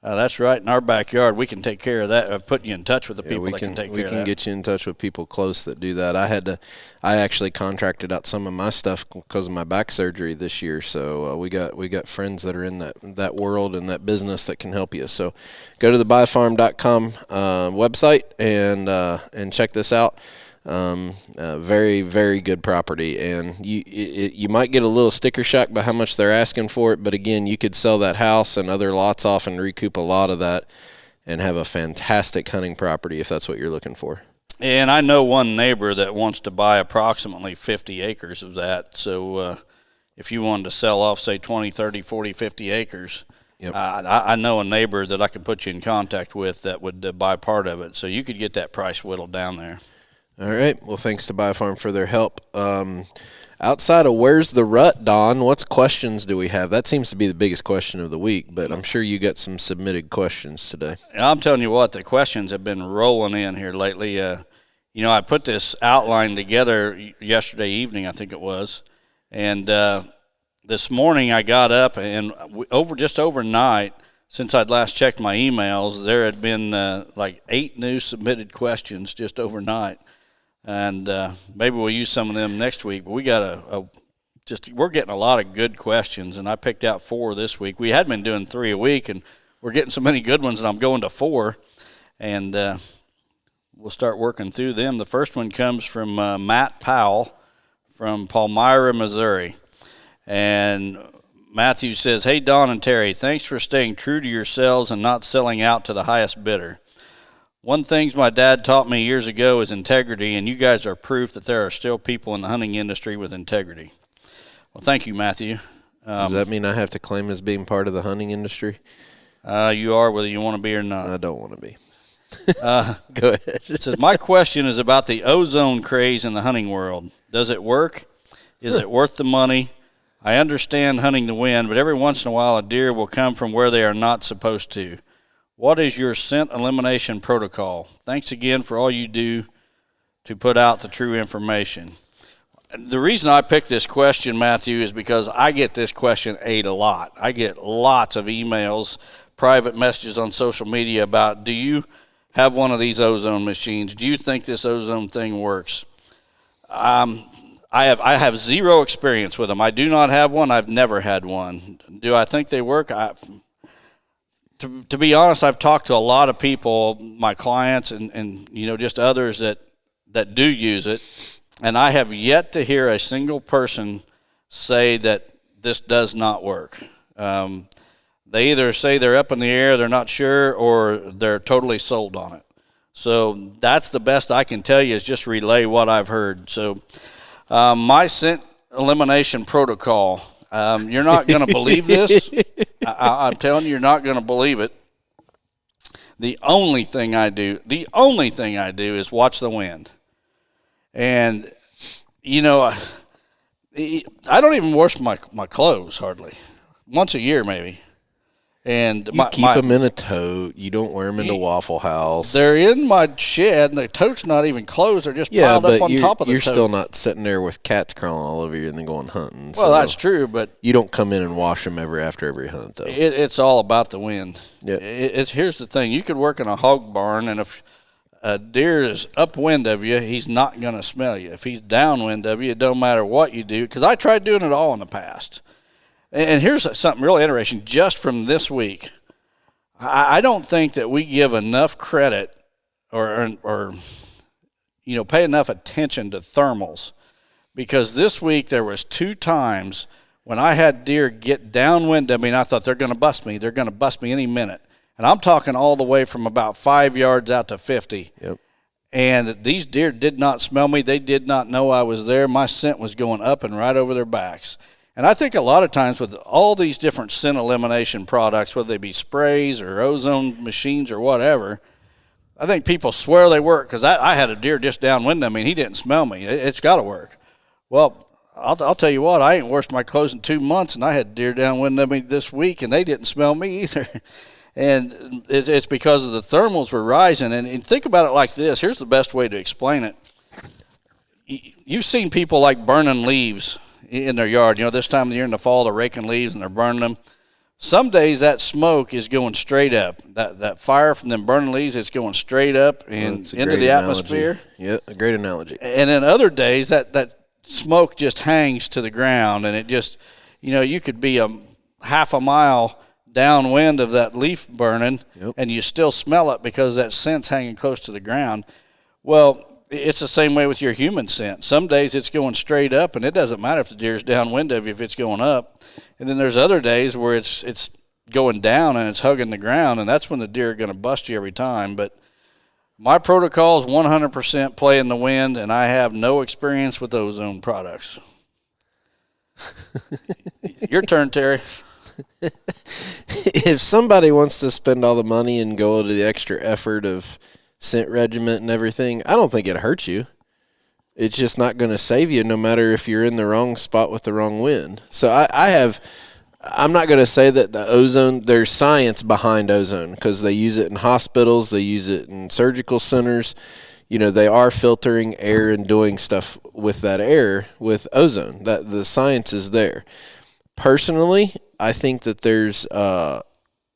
that's right in our backyard. We can take care of that. Put you in touch with the people that can take care of that. We can get you in touch with people close that do that. I actually contracted out some of my stuff because of my back surgery this year. So we got friends that are in that world and that business that can help you. So go to the buyfarm.com website and check this out. Very, very good property, and you might get a little sticker shock by how much they're asking for it, but again, you could sell that house and other lots off and recoup a lot of that and have a fantastic hunting property if that's what you're looking for. And I know one neighbor that wants to buy approximately 50 acres of that, so if you wanted to sell off, say, 20, 30, 40, 50 acres, yep. I know a neighbor that I could put you in contact with that would buy part of it, so you could get that price whittled down there. All right. Well, thanks to BioFarm for their help. Outside of where's the rut, Don, what questions do we have? That seems to be the biggest question of the week, but I'm sure you got some submitted questions today. I'm telling you what, the questions have been rolling in here lately. I put this outline together yesterday evening, I think it was, and this morning I got up, and overnight, since I'd last checked my emails, there had been like 8 new submitted questions just overnight. And maybe we'll use some of them next week. But we got we're getting a lot of good questions, and I picked out 4 this week. We had been doing 3 a week, and we're getting so many good ones that I'm going to 4. And we'll start working through them. The first one comes from Matt Powell from Palmyra, Missouri. And Matthew says, "Hey, Don and Terry, thanks for staying true to yourselves and not selling out to the highest bidder. One thing my dad taught me years ago is integrity, and you guys are proof that there are still people in the hunting industry with integrity." Well, thank you, Matthew. Does that mean I have to claim as being part of the hunting industry? You are, whether you want to be or not. I don't want to be. Go ahead. It says, "My question is about the ozone craze in the hunting world. Does it work? Is it worth the money? I understand hunting the wind, but every once in a while a deer will come from where they are not supposed to. What is your scent elimination protocol? Thanks again for all you do to put out the true information." The reason I picked this question, Matthew, is because I get this question a lot. I get lots of emails, private messages on social media about, do you have one of these ozone machines? Do you think this ozone thing works? I have zero experience with them. I do not have one. I've never had one. Do I think they work? To be honest, I've talked to a lot of people, my clients and just others that do use it, and I have yet to hear a single person say that this does not work. They either say they're up in the air, they're not sure, or they're totally sold on it. So that's the best I can tell you, is just relay what I've heard. So my scent elimination protocol, you're not going to believe this. I'm telling you, you're not going to believe it. The only thing I do is watch the wind. And, I don't even wash my clothes hardly. Once a year maybe. And you keep them in a tote. You don't wear them in the Waffle House. They're in my shed, and the tote's not even closed. They're just piled up on top of the tote. You're still not sitting there with cats crawling all over you and then going hunting. Well, that's true, but you don't come in and wash them after every hunt, though. It's all about the wind. Yeah. Here's the thing. You could work in a hog barn, and if a deer is upwind of you, he's not going to smell you. If he's downwind of you, it don't matter what you do, because I tried doing it all in the past. And here's something really interesting just from this week. I don't think that we give enough credit or pay enough attention to thermals, because this week there was 2 times when I had deer get downwind of me, and I thought, they're going to bust me. They're going to bust me any minute. And I'm talking all the way from about 5 yards out to 50. Yep. And these deer did not smell me. They did not know I was there. My scent was going up and right over their backs. And I think a lot of times with all these different scent elimination products, whether they be sprays or ozone machines or whatever, I think people swear they work, because I had a deer just downwind of me, and he didn't smell me. It's got to work. Well, I'll tell you what, I ain't washed my clothes in 2 months, and I had deer downwind of me this week, and they didn't smell me either. And it's because of the thermals were rising. And think about it like this. Here's the best way to explain it. You've seen people like burning leaves in their yard. This time of the year in the fall, they're raking leaves and they're burning them. Some days that smoke is going straight up. That fire from them burning leaves, it's going straight up and into the atmosphere. Yeah, a great analogy. And then other days that smoke just hangs to the ground, and it just, you could be a half a mile downwind of that leaf burning, and you still smell it because that scent's hanging close to the ground. Well, it's the same way with your human scent. Some days it's going straight up, and it doesn't matter if the deer's downwind of you if it's going up. And then there's other days where it's going down and it's hugging the ground, and that's when the deer are going to bust you every time. But my protocol is 100% play in the wind, and I have no experience with ozone products. Your turn, Terry. If somebody wants to spend all the money and go to the extra effort of scent regiment and everything, I don't think it hurts you. It's just not going to save you, no matter if you're in the wrong spot with the wrong wind. So I'm not going to say that the ozone, there's science behind ozone, because they use it in hospitals, they use it in surgical centers. They are filtering air and doing stuff with that air with ozone. That the science is there. Personally, I think that there's I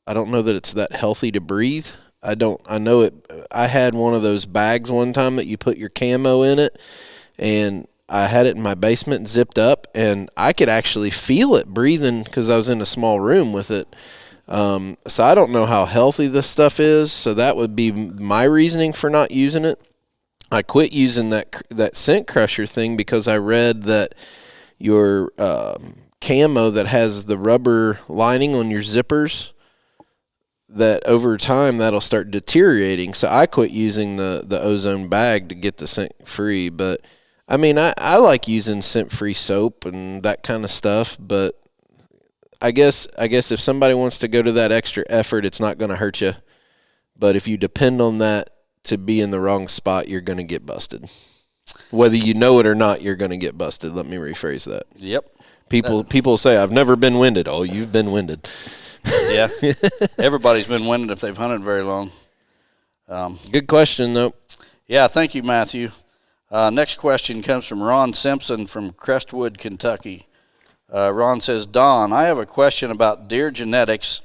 don't know that it's that healthy to breathe. I know it. I had one of those bags one time that you put your camo in it, and I had it in my basement zipped up, and I could actually feel it breathing because I was in a small room with it. So I don't know how healthy this stuff is, so that would be my reasoning for not using it. I quit using that scent crusher thing because I read that your camo that has the rubber lining on your zippers, that over time that'll start deteriorating. So I quit using the ozone bag to get the scent free. But I mean, I like using scent free soap and that kind of stuff. But I guess if somebody wants to go to that extra effort, it's not going to hurt you. But if you depend on that to be in the wrong spot, you're going to get busted. Whether you know it or not, you're going to get busted. Let me rephrase that. Yep. People say, I've never been winded. Oh, you've been winded. Yeah. Everybody's been winded if they've hunted very long. Good question, though. Yeah, thank you, Matthew. Next question comes from Ron Simpson from Crestwood, Kentucky. Ron says, Don, I have a question about deer genetics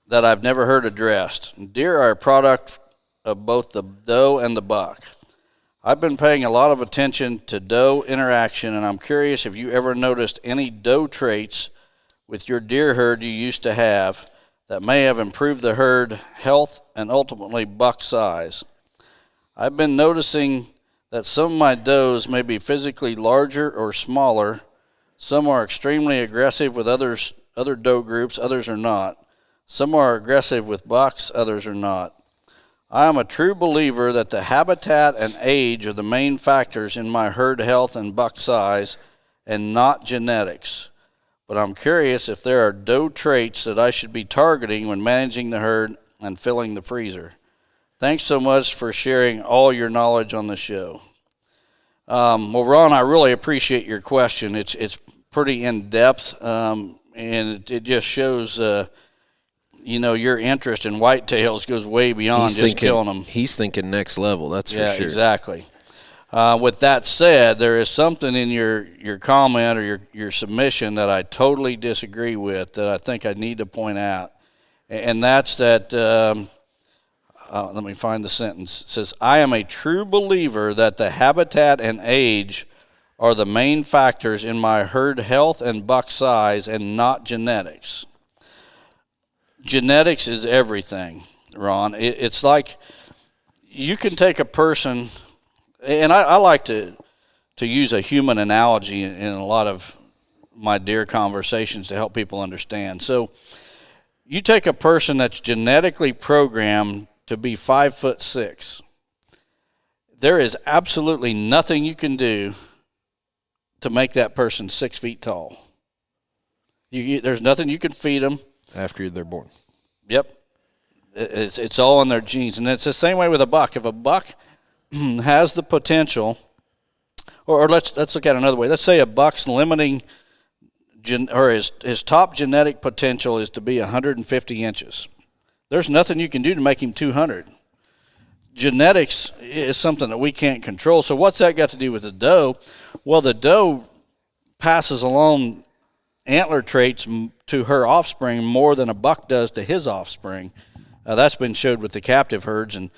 that I've never heard addressed. Deer are a product of both the doe and the buck. I've been paying a lot of attention to doe interaction, and I'm curious if you ever noticed any doe traits with your deer herd you used to have that may have improved the herd health and ultimately buck size. I've been noticing that some of my does may be physically larger or smaller. Some are extremely aggressive with other doe groups, others are not. Some are aggressive with bucks, others are not. I am a true believer that the habitat and age are the main factors in my herd health and buck size and not genetics. But I'm curious if there are doe traits that I should be targeting when managing the herd and filling the freezer. Thanks so much for sharing all your knowledge on the show. Well, Ron, I really appreciate your question. It's pretty in-depth, and it just shows your interest in whitetails goes way beyond killing them. He's thinking next level, that's for sure. Yeah, exactly. With that said, there is something in your comment or your submission that I totally disagree with that I think I need to point out. And that's that, let me find the sentence. It says, I am a true believer that the habitat and age are the main factors in my herd health and buck size and not genetics. Genetics is everything, Ron. It's like you can take a person, and I like to use a human analogy in a lot of my deer conversations to help people understand. So you take a person that's genetically programmed to be 5'6". There is absolutely nothing you can do to make that person 6 feet tall. There's nothing you can feed them. After they're born. Yep. It's all in their genes. And it's the same way with a buck. If a buck has the potential, or let's look at it another way. Let's say a buck's limiting, or his top genetic potential is to be 150 inches. There's nothing you can do to make him 200. Genetics is something that we can't control. So what's that got to do with the doe? Well, the doe passes along antler traits to her offspring more than a buck does to his offspring. That's been showed with the captive herds, and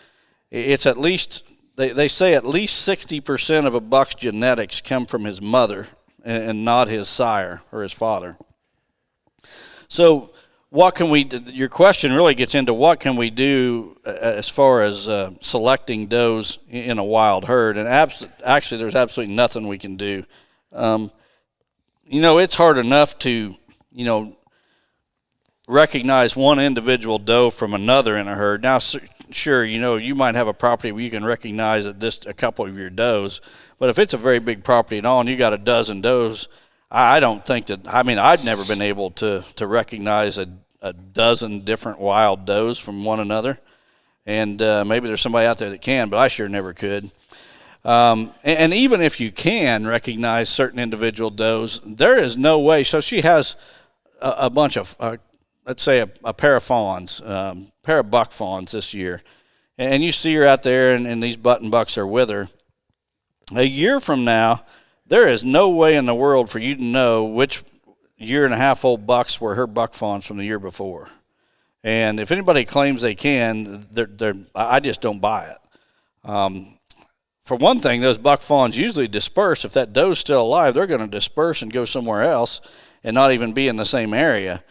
it's at least, they say at least 60% of a buck's genetics come from his mother and not his sire or his father. So what can we do? Your question really gets into what can we do as far as selecting does in a wild herd, and actually there's absolutely nothing we can do. It's hard enough to, recognize one individual doe from another in a herd. Now, sure, you might have a property where you can recognize a couple of your does, but if it's a very big property and all, and you got a dozen does, I don't think that. I'd never been able to recognize a dozen different wild does from one another, and maybe there's somebody out there that can, but I sure never could. And even if you can recognize certain individual does, there is no way. So she has a bunch of, let's say a pair of fawns, pair of buck fawns this year, and you see her out there, and these button bucks are with her. A year from now, there is no way in the world for you to know which year-and-a-half-old bucks were her buck fawns from the year before. And if anybody claims they can, I just don't buy it. For one thing, those buck fawns usually disperse. If that doe's still alive, they're going to disperse and go somewhere else and not even be in the same area.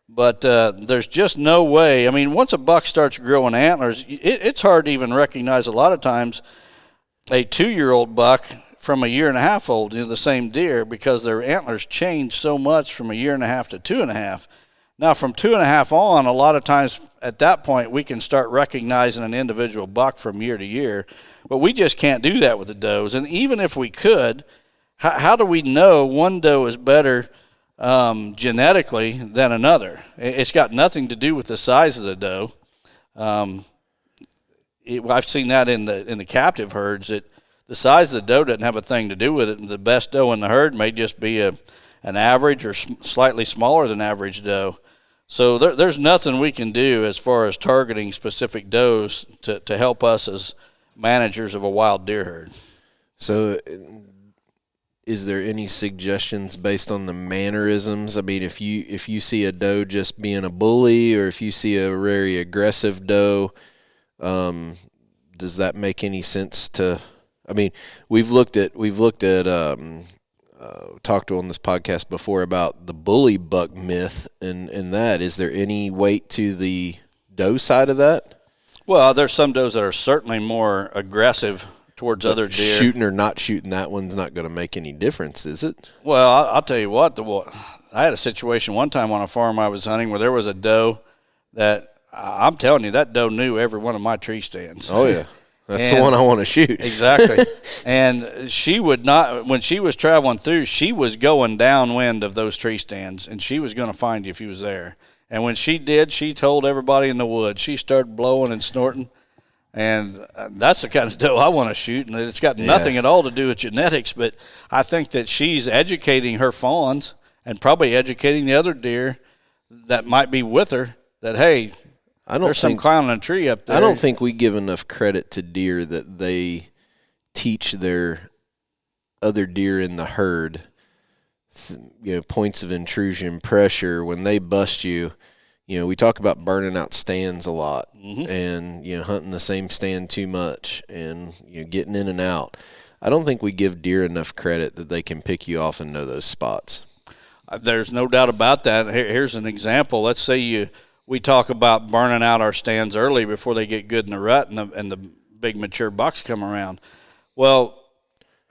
But there's just no way. Once a buck starts growing antlers, it's hard to even recognize a lot of times a 2-year-old buck from a 1.5 year old, the same deer, because their antlers change so much from a 1.5 to 2.5. Now, from 2.5 on, a lot of times at that point, we can start recognizing an individual buck from year to year, but we just can't do that with the does. And even if we could, how do we know one doe is better genetically than another? It's got nothing to do with the size of the doe. I've seen that in the captive herds, that the size of the doe doesn't have a thing to do with it. The best doe in the herd may just be an average or slightly smaller than average doe. So there's nothing we can do as far as targeting specific does to help us as managers of a wild deer herd. So is there any suggestions based on the mannerisms? I mean, if you see a doe just being a bully, or if you see a very aggressive doe, does that make any sense to? I mean, we've looked at talked on this podcast before about the bully buck myth, and that. Is there any weight to the doe side of that? Well, there's some does that are certainly more aggressive towards other deer. Shooting or not shooting, that one's not going to make any difference, is it? Well, I'll tell you what. I had a situation one time on a farm I was hunting where there was a doe that, I'm telling you, that doe knew every one of my tree stands. Oh, yeah. That's the one I want to shoot. Exactly. And she would not, when she was traveling through, she was going downwind of those tree stands, and she was going to find you if you was there. And when she did, she told everybody in the woods. She started blowing and snorting. And that's the kind of doe I want to shoot. And it's got nothing at all to do with genetics, but I think that she's educating her fawns and probably educating the other deer that might be with her that, hey, there's some clown in a tree up there. I don't think we give enough credit to deer that they teach their other deer in the herd, points of intrusion, pressure. When they bust you, we talk about burning out stands a lot, and hunting the same stand too much, and getting in and out. I don't think we give deer enough credit that they can pick you off and know those spots. There's no doubt about that. Here's an example. Let's say we talk about burning out our stands early before they get good in the rut and the big mature bucks come around. Well,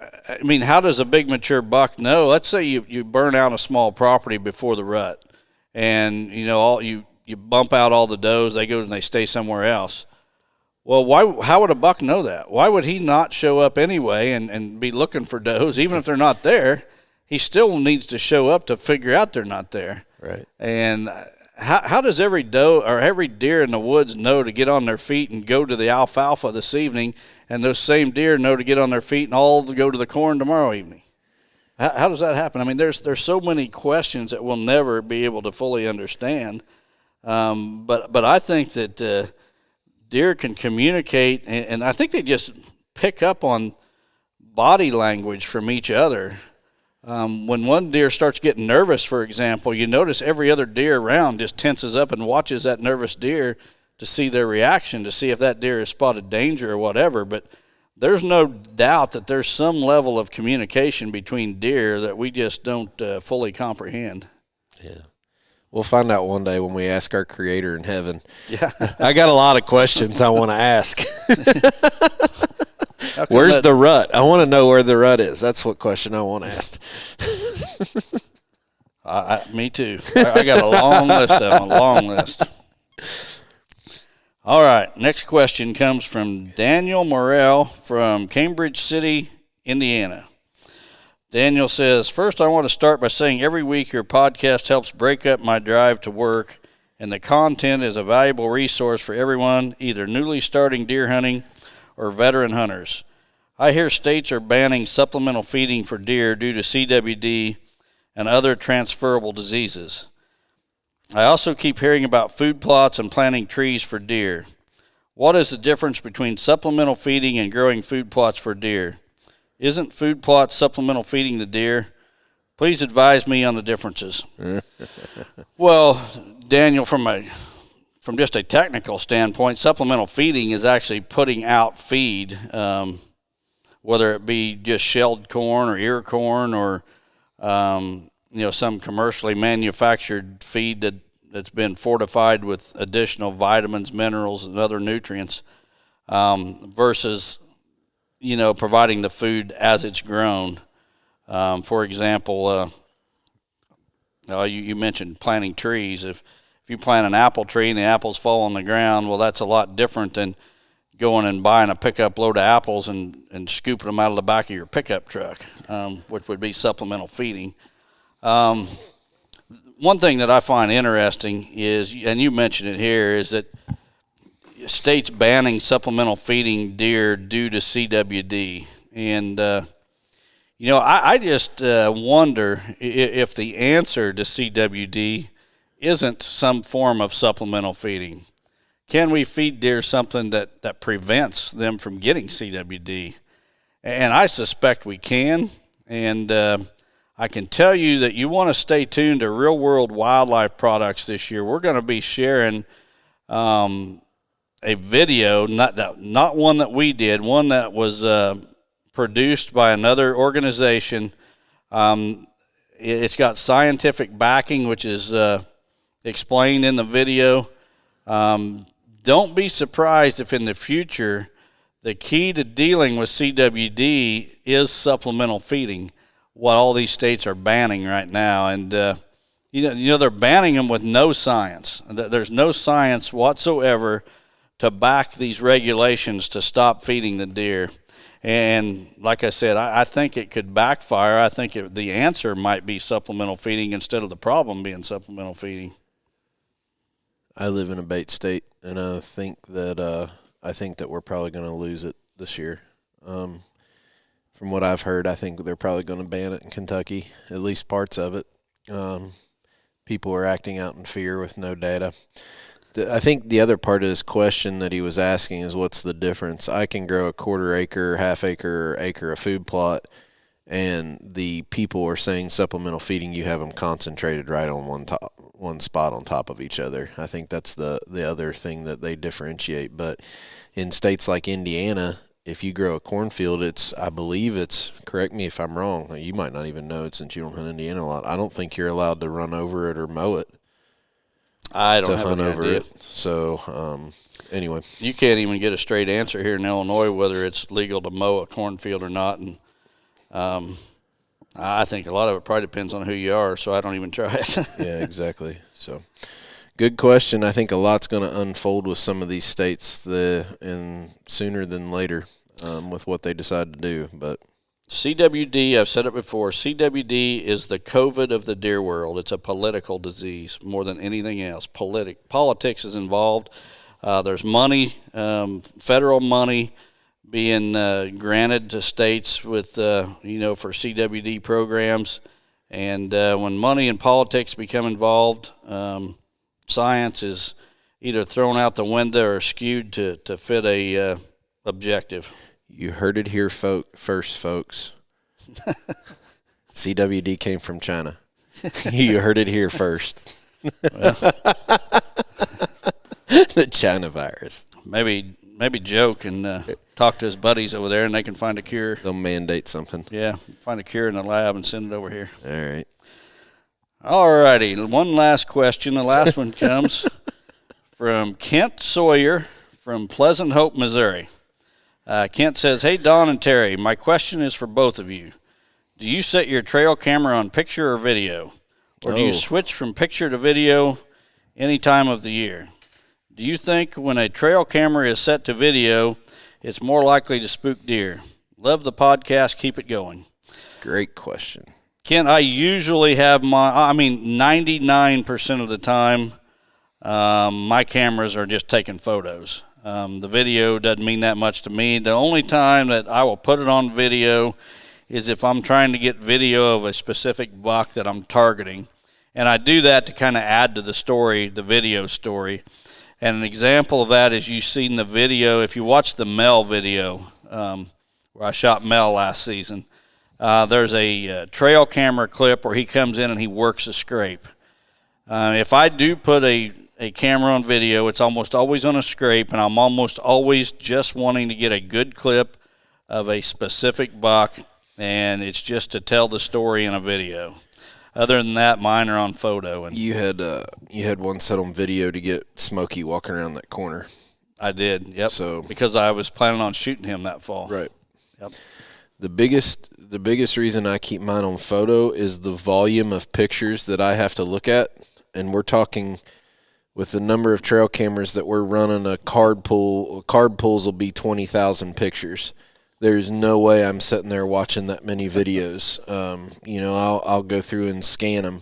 I mean, how does a big mature buck know? Let's say you burn out a small property before the rut, and you bump out all the does, they go and they stay somewhere else. Well, how would a buck know that? Why would he not show up anyway and be looking for does? Even if they're not there, he still needs to show up to figure out they're not there. Right. And how does every doe or every deer in the woods know to get on their feet and go to the alfalfa this evening, and those same deer know to get on their feet and all to go to the corn tomorrow evening? How does that happen? I mean, there's so many questions that we'll never be able to fully understand. But I think that deer can communicate, and I think they just pick up on body language from each other. When one deer starts getting nervous, for example, you notice every other deer around just tenses up and watches that nervous deer to see their reaction, to see if that deer has spotted danger or whatever. But there's no doubt that there's some level of communication between deer that we just don't fully comprehend. Yeah. We'll find out one day when we ask our Creator in heaven. Yeah. I got a lot of questions I want to ask. Where's the rut? I want to know where the rut is. That's what question I want asked. Me too. I got a long list of them, a long list. All right, next question comes from Daniel Morrell from Cambridge City, Indiana. Daniel says, first I want to start by saying every week your podcast helps break up my drive to work, and the content is a valuable resource for everyone, either newly starting deer hunting or veteran hunters. I hear states are banning supplemental feeding for deer due to CWD and other transferable diseases. I also keep hearing about food plots and planting trees for deer. What is the difference between supplemental feeding and growing food plots for deer? Isn't food plots supplemental feeding the deer? Please advise me on the differences. Well, Daniel, from just a technical standpoint, supplemental feeding is actually putting out feed, whether it be just shelled corn or ear corn or some commercially manufactured feed that's been fortified with additional vitamins, minerals, and other nutrients, versus providing the food as it's grown. For example, you mentioned planting trees. If you plant an apple tree and the apples fall on the ground, well, that's a lot different than going and buying a pickup load of apples and scooping them out of the back of your pickup truck, which would be supplemental feeding. One thing that I find interesting is, and you mentioned it here, is that states banning supplemental feeding deer due to CWD. And, I just wonder if the answer to CWD isn't some form of supplemental feeding. Can we feed deer something that prevents them from getting CWD? And I suspect we can. And I can tell you that you want to stay tuned to Real World Wildlife Products this year. We're going to be sharing a video, not one that we did, one that was produced by another organization. It's got scientific backing, which is explained in the video. Don't be surprised if in the future the key to dealing with CWD is supplemental feeding, what all these states are banning right now. And they're banning them with no science. There's no science whatsoever to back these regulations to stop feeding the deer. And like I said, I think it could backfire. I think the answer might be supplemental feeding instead of the problem being supplemental feeding. I live in a bait state, and I think that we're probably going to lose it this year. From what I've heard, I think they're probably going to ban it in Kentucky, at least parts of it. People are acting out in fear with no data. I think the other part of this question that he was asking is, what's the difference? I can grow a quarter acre, half acre, or acre of food plot, and the people are saying supplemental feeding, you have them concentrated right on one spot on top of each other. I think that's the other thing that they differentiate. But in states like Indiana, if you grow a cornfield, I believe it's, correct me if I'm wrong, you might not even know it since you don't hunt Indiana a lot, I don't think you're allowed to run over it or mow it. I don't have any idea. It. So, anyway. You can't even get a straight answer here in Illinois whether it's legal to mow a cornfield or not. And I think a lot of it probably depends on who you are, so I don't even try it. Yeah, exactly. So, good question. I think a lot's going to unfold with some of these states and sooner than later with what they decide to do. But CWD, I've said it before, CWD is the COVID of the deer world. It's a political disease more than anything else. Politics is involved. There's money, federal money being granted to states with, for CWD programs. And when money and politics become involved, science is either thrown out the window or skewed to fit a objective. You heard it here first, folks. CWD came from China. You heard it here first. The China virus. Maybe Joe can talk to his buddies over there and they can find a cure. They'll mandate something. Yeah, find a cure in the lab and send it over here. All right. All righty, one last question. The last one comes from Kent Sawyer from Pleasant Hope, Missouri. Kent says, "Hey, Don and Terry, my question is for both of you. Do you set your trail camera on picture or video? Or do you switch from picture to video any time of the year? Do you think when a trail camera is set to video, it's more likely to spook deer? Love the podcast. Keep it going." Great question. Kent, I usually have 99% of the time, my cameras are just taking photos. The video doesn't mean that much to me. The only time that I will put it on video is if I'm trying to get video of a specific buck that I'm targeting. And I do that to kind of add to the story, the video story. And an example of that is you've seen the video, if you watch the Mel video, where I shot Mel last season, there's a trail camera clip where he comes in and he works a scrape. If I do put a camera on video, it's almost always on a scrape, and I'm almost always just wanting to get a good clip of a specific buck, and it's just to tell the story in a video. Other than that, mine are on photo. And you had one set on video to get Smokey walking around that corner. I did, yep. So because I was planning on shooting him that fall. Right. Yep. The biggest reason I keep mine on photo is the volume of pictures that I have to look at, and we're talking with the number of trail cameras that we're running, a card pools will be 20,000 pictures. There's no way I'm sitting there watching that many videos. I'll go through and scan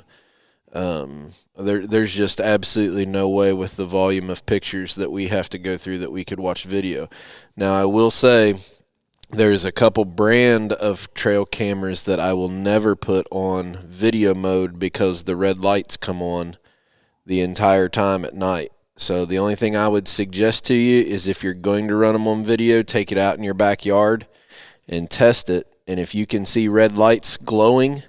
them. There's just absolutely no way with the volume of pictures that we have to go through that we could watch video. Now, I will say there's a couple brand of trail cameras that I will never put on video mode because the red lights come on the entire time at night. So the only thing I would suggest to you is if you're going to run them on video, take it out in your backyard and test it. And if you can see red lights glowing,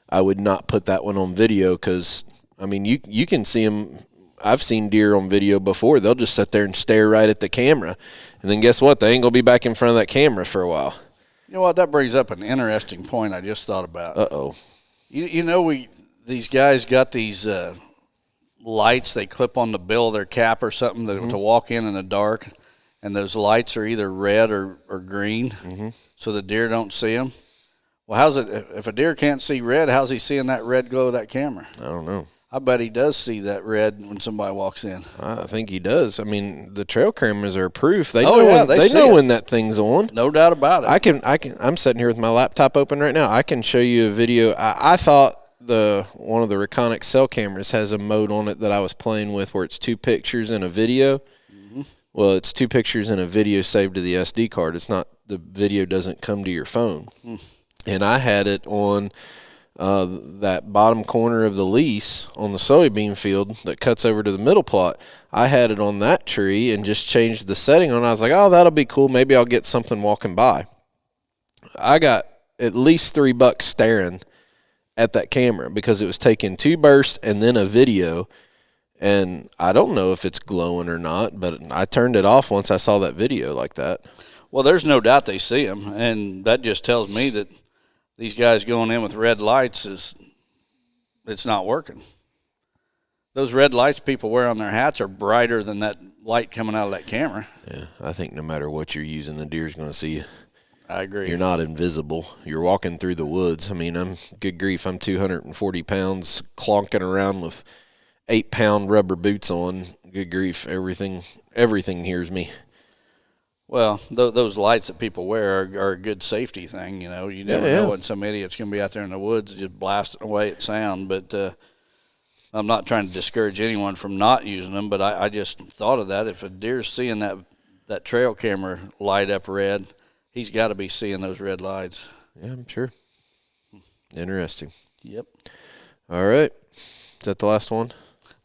I would not put that one on video because, I mean, you can see them. I've seen deer on video before. They'll just sit there and stare right at the camera. And then guess what? They ain't going to be back in front of that camera for a while. You know what? That brings up an interesting point I just thought about. Uh-oh. These guys got these lights they clip on the bill of their cap or something to walk in the dark, and those lights are either red or green, so the deer don't see them. Well, how's it if a deer can't see red? How's he seeing that red glow of that camera? I don't know. I bet he does see that red when somebody walks in. I think he does. I mean, the trail cameras are proof. They they know when that thing's on. No doubt about it. I'm sitting here with my laptop open right now. I can show you a video. I thought one of the Reconic cell cameras has a mode on it that I was playing with where it's 2 pictures and a video. Well, it's 2 pictures and a video saved to the SD card. It's not, the video doesn't come to your phone. And I had it on that bottom corner of the lease on the soybean field that cuts over to the middle plot. I had it on that tree and just changed the setting on it. I was like, oh, that'll be cool. Maybe I'll get something walking by. I got at least $3 staring at that camera because it was taking 2 bursts and then a video, and I don't know if it's glowing or not, but I turned it off once I saw that video like that. Well, there's no doubt they see them, and that just tells me that these guys going in with red lights it's not working. Those red lights people wear on their hats are brighter than that light coming out of that camera. Yeah, I think no matter what you're using, the deer's going to see you. I agree. You're not invisible. You're walking through the woods. I mean, good grief, I'm 240 pounds clonking around with 8-pound rubber boots on. Good grief, everything hears me. Well, those lights that people wear are a good safety thing. You never know when some idiot's going to be out there in the woods just blasting away at sound. But I'm not trying to discourage anyone from not using them, but I just thought of that. If a deer's seeing that trail camera light up red, he's got to be seeing those red lights. Yeah, I'm sure. Interesting. Yep. All right. Is that the last one?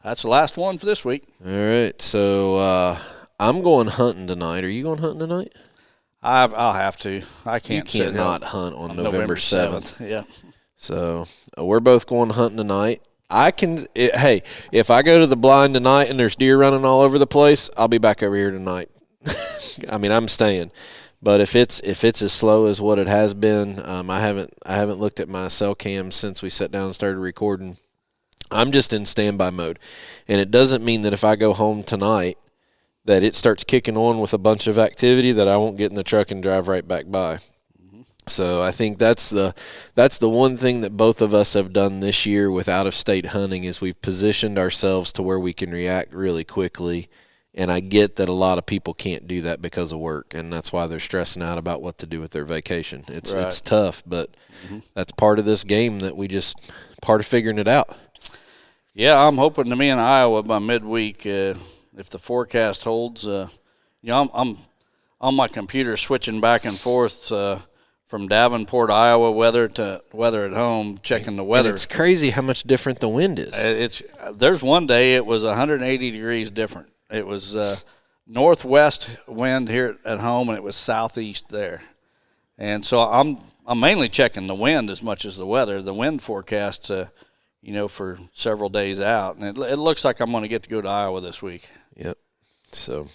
That's the last one for this week. All right. So I'm going hunting tonight. Are you going hunting tonight? I'll have to. I can't. You can't not hunt on November 7th. Yeah. So we're both going hunting tonight. Hey, if I go to the blind tonight and there's deer running all over the place, I'll be back over here tonight. I mean, I'm staying. But if it's as slow as what it has been, I haven't looked at my cell cam since we sat down and started recording. I'm just in standby mode, and it doesn't mean that if I go home tonight that it starts kicking on with a bunch of activity that I won't get in the truck and drive right back by. So I think that's the one thing that both of us have done this year with out-of-state hunting is we've positioned ourselves to where we can react really quickly. And I get that a lot of people can't do that because of work, and that's why they're stressing out about what to do with their vacation. It's tough, but that's part of this game part of figuring it out. Yeah, I'm hoping to be in Iowa by midweek if the forecast holds. I'm on my computer switching back and forth from Davenport, Iowa weather to weather at home, checking the weather. And it's crazy how much different the wind is. There's one day it was 180 degrees different. It was northwest wind here at home, and it was southeast there. And so I'm mainly checking the wind as much as the weather. The wind forecast, for several days out, and it looks like I'm going to get to go to Iowa this week. Yep. So,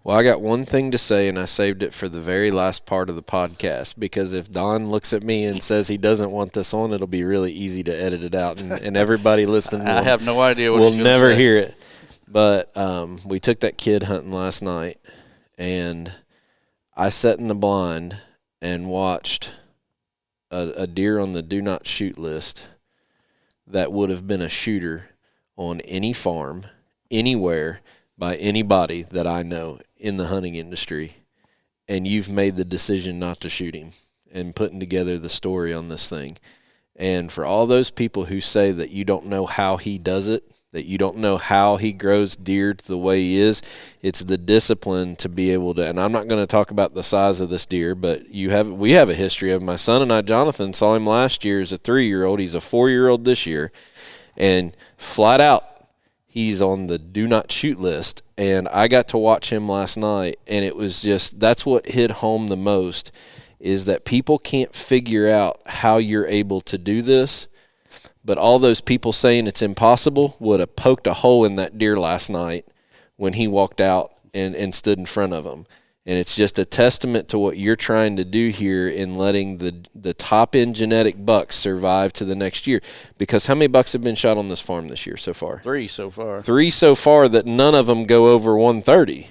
well, I got one thing to say, and I saved it for the very last part of the podcast, because if Don looks at me and says he doesn't want this on, it'll be really easy to edit it out, and everybody listening I have no idea what will he's going to say. never hear it. But we took that kid hunting last night, and I sat in the blind, and watched a deer on the do not shoot list that would have been a shooter on any farm, anywhere, by anybody that I know in the hunting industry, and you've made the decision not to shoot him and putting together the story on this thing. And for all those people who say that you don't know how he does it, that you don't know how he grows deer to the way he is, it's the discipline to be able to, and I'm not going to talk about the size of this deer, but we have a history of, my son and I, Jonathan, saw him last year as a 3-year-old. He's a 4-year-old this year, and flat out, he's on the do not shoot list. And I got to watch him last night, and it was just, that's what hit home the most, is that people can't figure out how you're able to do this. But all those people saying it's impossible would have poked a hole in that deer last night when he walked out and stood in front of him. And it's just a testament to what you're trying to do here in letting the top-end genetic bucks survive to the next year. Because how many bucks have been shot on this farm this year so far? 3 so far. 3 so far, that none of them go over 130.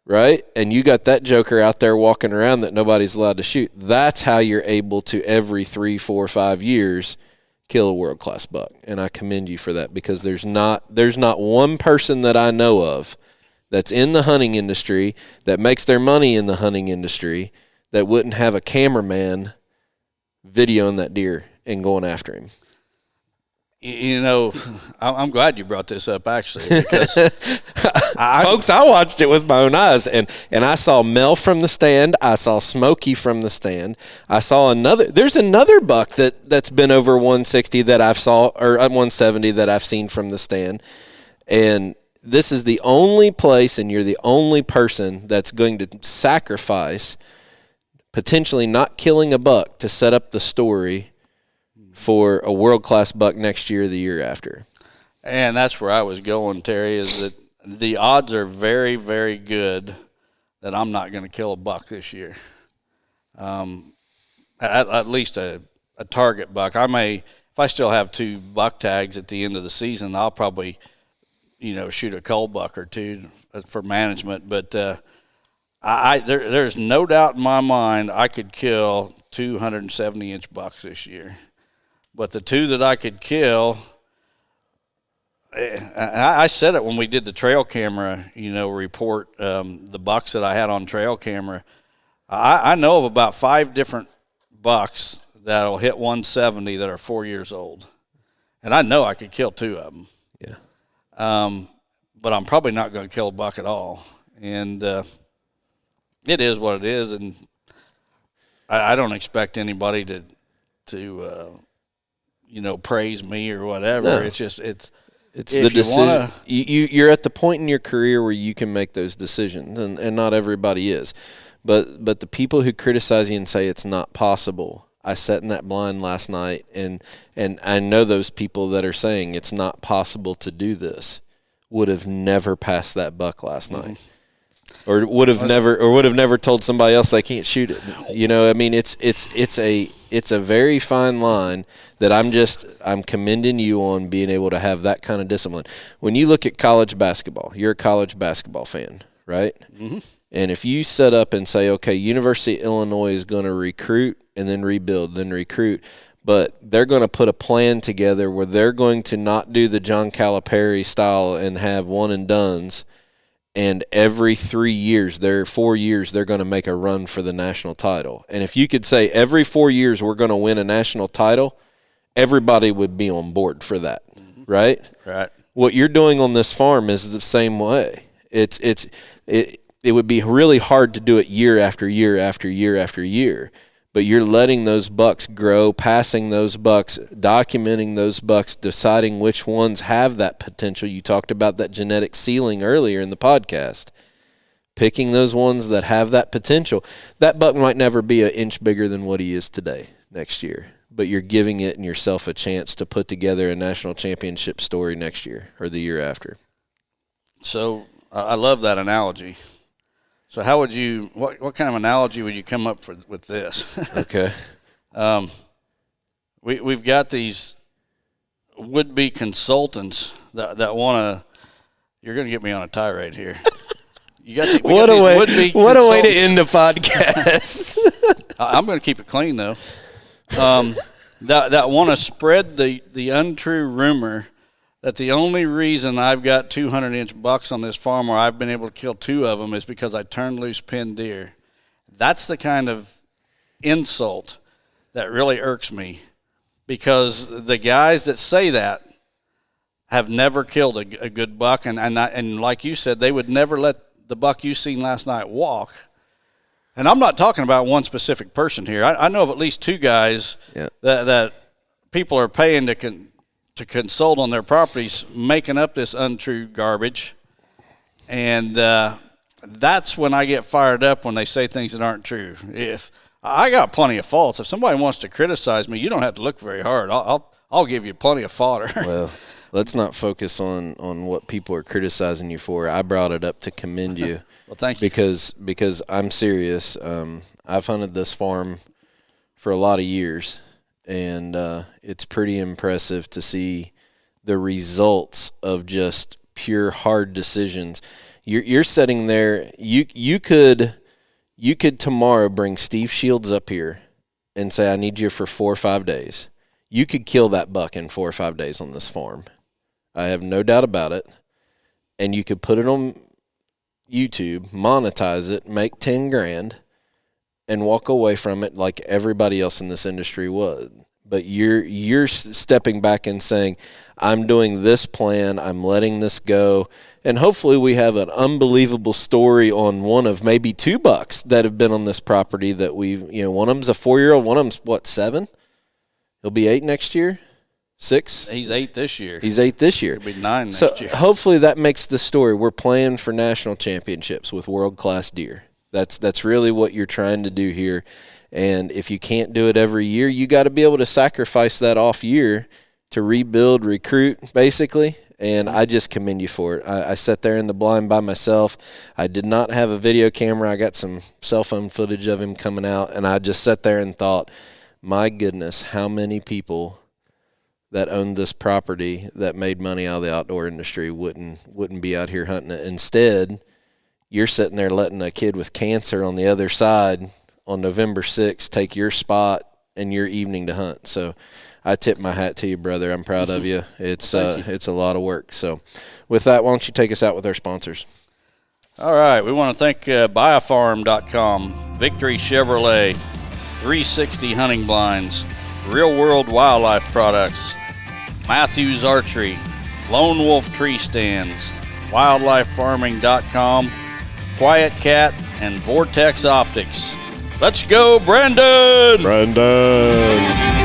Right? And you got that joker out there walking around that nobody's allowed to shoot. That's how you're able to, every 3, 4, 5 years, kill a world-class buck. And I commend you for that, because there's not one person that I know of that's in the hunting industry, that makes their money in the hunting industry, that wouldn't have a cameraman videoing that deer and going after him. You know, I'm glad you brought this up, actually, because folks, I watched it with my own eyes, and I saw Mel from the stand. I saw Smokey from the stand. I saw there's another buck that's been over 160 that I've saw, or 170 that I've seen from the stand. And this is the only place, and you're the only person that's going to sacrifice potentially not killing a buck to set up the story for a world-class buck next year or the year after. And that's where I was going, Terry, is that the odds are very, very good that I'm not going to kill a buck this year. At least a target buck. I may, if I still have 2 buck tags at the end of the season, I'll probably, shoot a cull buck or 2 for management. But there's no doubt in my mind I could kill 270-inch bucks this year. But the 2 that I could kill, I said it when we did the trail camera, report, the bucks that I had on trail camera. I know of about 5 different bucks that'll hit 170 that are 4 years old. And I know I could kill 2 of them. Yeah. But I'm probably not going to kill a buck at all. And it is what it is. And I don't expect anybody to praise me or whatever. No. It's just, it's the decision. You're at the point in your career where you can make those decisions, and not everybody is. But the people who criticize you and say it's not possible, I sat in that blind last night, and I know those people that are saying it's not possible to do this would have never passed that buck last night. Or would have never told somebody else they can't shoot it. It's a very fine line that I'm commending you on being able to have that kind of discipline. When you look at college basketball, you're a college basketball fan, right? Mm-hmm. And if you set up and say, okay, University of Illinois is going to recruit and then rebuild, then recruit, but they're going to put a plan together where they're going to not do the John Calipari style and have one and dones. And every 3 years, 4 years, they're going to make a run for the national title. And if you could say every 4 years we're going to win a national title, everybody would be on board for that, right? Right. What you're doing on this farm is the same way. It would be really hard to do it year after year after year after year. But you're letting those bucks grow, passing those bucks, documenting those bucks, deciding which ones have that potential. You talked about that genetic ceiling earlier in the podcast. Picking those ones that have that potential. That buck might never be an inch bigger than what he is today next year. But you're giving it and yourself a chance to put together a national championship story next year or the year after. So I love that analogy. So how would you, what kind of analogy would you come up with this? Okay. We've got these would-be consultants that want to, you're going to get me on a tirade here. What a way to end the podcast. I'm going to keep it clean, though. That want to spread the untrue rumor that the only reason I've got 200-inch bucks on this farm where I've been able to kill 2 of them is because I turned loose pinned deer. That's the kind of insult that really irks me, because the guys that say that have never killed a good buck, and like you said, they would never let the buck you seen last night walk. And I'm not talking about one specific person here. I know of at least 2 guys that people are paying to consult on their properties, making up this untrue garbage. And that's when I get fired up, when they say things that aren't true. If I got plenty of faults, if somebody wants to criticize me, you don't have to look very hard. I'll give you plenty of fodder. Well, let's not focus on what people are criticizing you for. I brought it up to commend you. Well, thank you. Because I'm serious. I've hunted this farm for a lot of years, and it's pretty impressive to see the results of just pure hard decisions. You're sitting there. You could tomorrow bring Steve Shields up here and say, I need you for 4 or 5 days. You could kill that buck in 4 or 5 days on this farm. I have no doubt about it. And you could put it on YouTube, monetize it, make 10 grand, and walk away from it like everybody else in this industry would. But you're stepping back and saying, I'm doing this plan, I'm letting this go, and hopefully we have an unbelievable story on one of maybe 2 bucks that have been on this property that one of them's a 4-year-old, one of them's 7? He'll be 8 next year? 6? He's 8 this year. He's 8 this year. He'll be 9 next year. So hopefully that makes the story. We're playing for national championships with world-class deer. That's really what you're trying to do here. And if you can't do it every year, you got to be able to sacrifice that off year to rebuild, recruit, basically. And I just commend you for it. I sat there in the blind by myself. I did not have a video camera. I got some cell phone footage of him coming out, and I just sat there and thought, my goodness, how many people that owned this property that made money out of the outdoor industry wouldn't be out here hunting it. Instead, you're sitting there letting a kid with cancer on the other side on November 6th take your spot and your evening to hunt. So I tip my hat to you, brother. I'm proud of you. It's a lot of work. So with that, why don't you take us out with our sponsors? All right. We want to thank buyafarm.com, Victory Chevrolet, 360 Hunting Blinds, Real World Wildlife Products, Matthews Archery, Lone Wolf Tree Stands, WildlifeFarming.com, Quiet Cat, and Vortex Optics. Let's go, Brandon! Brandon!